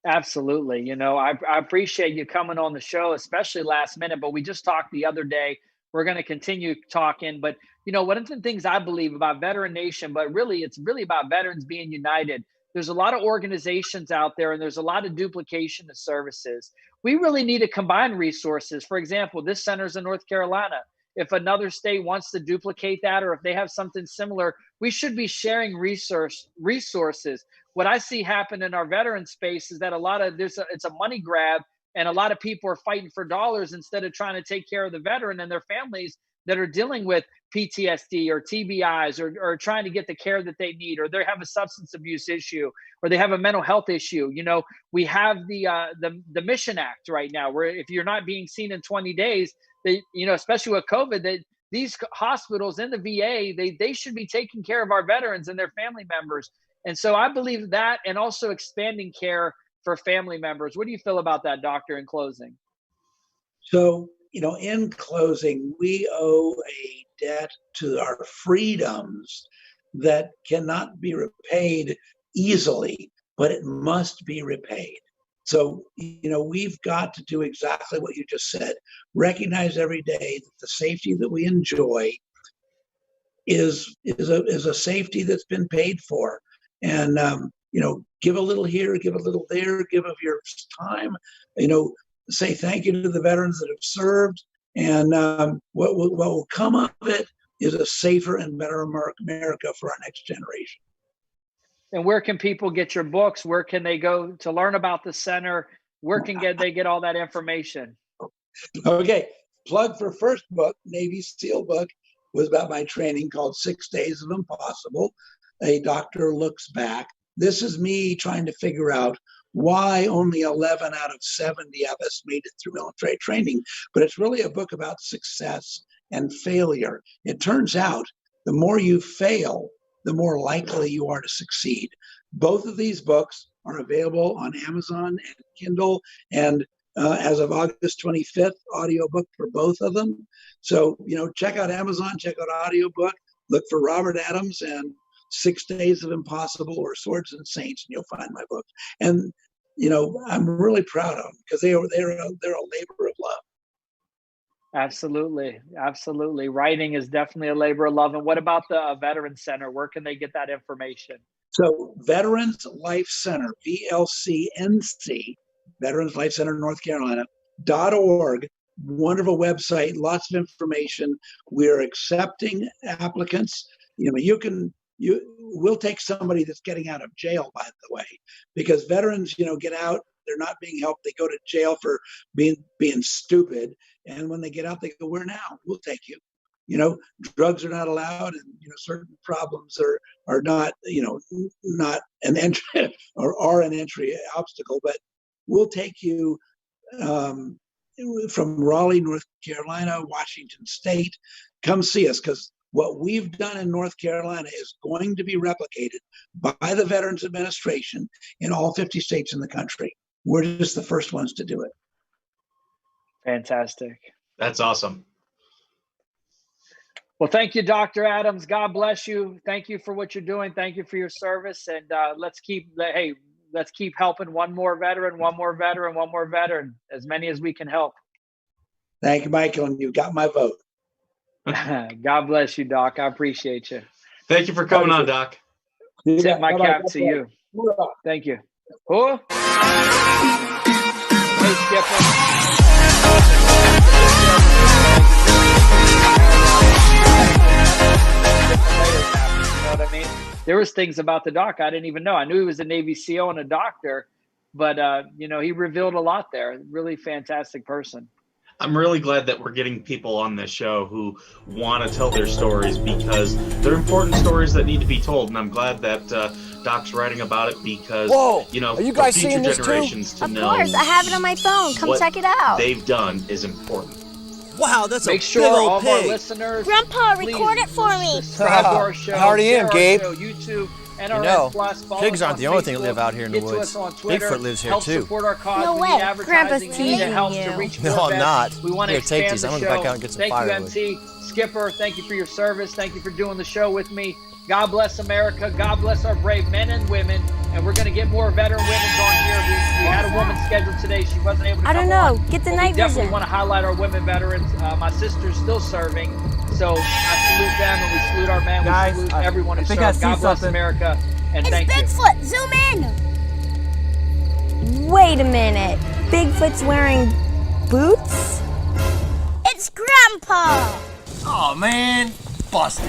Absolutely. I appreciate you coming on the show, especially last minute, but we just talked the other day. We're going to continue talking, but one of the things I believe about Veteran Nation, but really it's really about veterans being united. There's a lot of organizations out there and there's a lot of duplication of services. We really need to combine resources. For example, this center's in North Carolina. If another state wants to duplicate that, or if they have something similar, we should be sharing resources. What I see happen in our veteran space is that it's a money grab, and a lot of people are fighting for dollars instead of trying to take care of the veteran and their families that are dealing with PTSD or TBIs or trying to get the care that they need, or they have a substance abuse issue, or they have a mental health issue. We have the Mission Act right now, where if you're not being seen in 20 days, especially with COVID, these hospitals in the VA, they should be taking care of our veterans and their family members. And so I believe that, and also expanding care for family members. What do you feel about that, Doctor, in closing? So, in closing, we owe a debt to our freedoms that cannot be repaid easily, but it must be repaid. So, we've got to do exactly what you just said. Recognize every day that the safety that we enjoy is a safety that's been paid for. And, give a little here, give a little there, give of your time, say thank you to the veterans that have served. And what will come of it is a safer and better America for our next generation. And where can people get your books? Where can they go to learn about the center? Where can they get all that information? Okay, plug for first book, Navy SEAL book, was about my training, called 6 Days of Impossible. A Doctor Looks Back. This is me trying to figure out why only 11 out of 70 of us made it through military training. But it's really a book about success and failure. It turns out the more you fail, the more likely you are to succeed. Both of these books are available on Amazon and Kindle, and as of August 25th, audiobook for both of them. So, check out Amazon, check out audiobook, look for Robert Adams and 6 Days of Impossible or Swords and Saints, and you'll find my books. And, I'm really proud of them because they're a labor of love. Absolutely. Absolutely. Writing is definitely a labor of love. And what about the Veteran Center? Where can they get that information? So Veterans Life Center, VLCNC, Veterans Life Center, North Carolina, .org. Wonderful website, lots of information. We're accepting applicants. We'll take somebody that's getting out of jail, by the way, because veterans, get out, they're not being helped. They go to jail for being stupid. And when they get out, they go, "Where now? We'll take you." Drugs are not allowed, and certain problems are not, not an entry or are an entry obstacle. But we'll take you from Raleigh, North Carolina, Washington State. Come see us, because what we've done in North Carolina is going to be replicated by the Veterans Administration in all 50 states in the country. We're just the first ones to do it. Fantastic. That's awesome. Well, thank you, Dr. Adams. God bless you. Thank you for what you're doing. Thank you for your service. And let's keep helping one more veteran, as many as we can help. Thank you, Michael. And you got my vote. God bless you, Doc. I appreciate you. Thank you for coming on, Doc. Tip my cap to you. Thank you. Who? Hey, Skipper. You know what I mean? There was things about the doc I didn't even know. I knew he was a Navy SEAL and a doctor, but you know, he revealed a lot there. Really fantastic person. I'm really glad that we're getting people on this show who want to tell their stories, because they're important stories that need to be told. And I'm glad that Doc's writing about it, because you know, are you guys for future seeing this generations to Of know course, I have it on my phone. Come what check it out. they've done is important. Wow, that's Make a sure big all old of our pig. listeners, Grandpa, please record it for me. subscribe to our show, I already am, share our Gabe. show, YouTube, NRN You know, Plus, follow pigs us aren't on the only thing that Facebook, live out here in the get to woods. us on Twitter, Bigfoot lives here help too. support our cause. No we way. need advertising. Grandpa's We need teasing the help to you. reach No, more I'm vets. not. We want to Here, take expand these. the I'm show. gonna go back out and get some Thank firewood. you, MT. Skipper, thank you for your service. Thank you for doing the show with me. God bless America. God bless our brave men and women. And we're going to get more veteran women on here. We had a woman scheduled today. She wasn't able to I come don't know. on, Get the but night we definitely vision. want to highlight our women veterans. My sister's still serving. So I salute them, and we salute our men. Guys, we salute I everyone who think served. I see God bless something. America. And It's thank you. Bigfoot. Zoom in. Wait a minute. Bigfoot's wearing boots? It's Grandpa. Oh man, busted.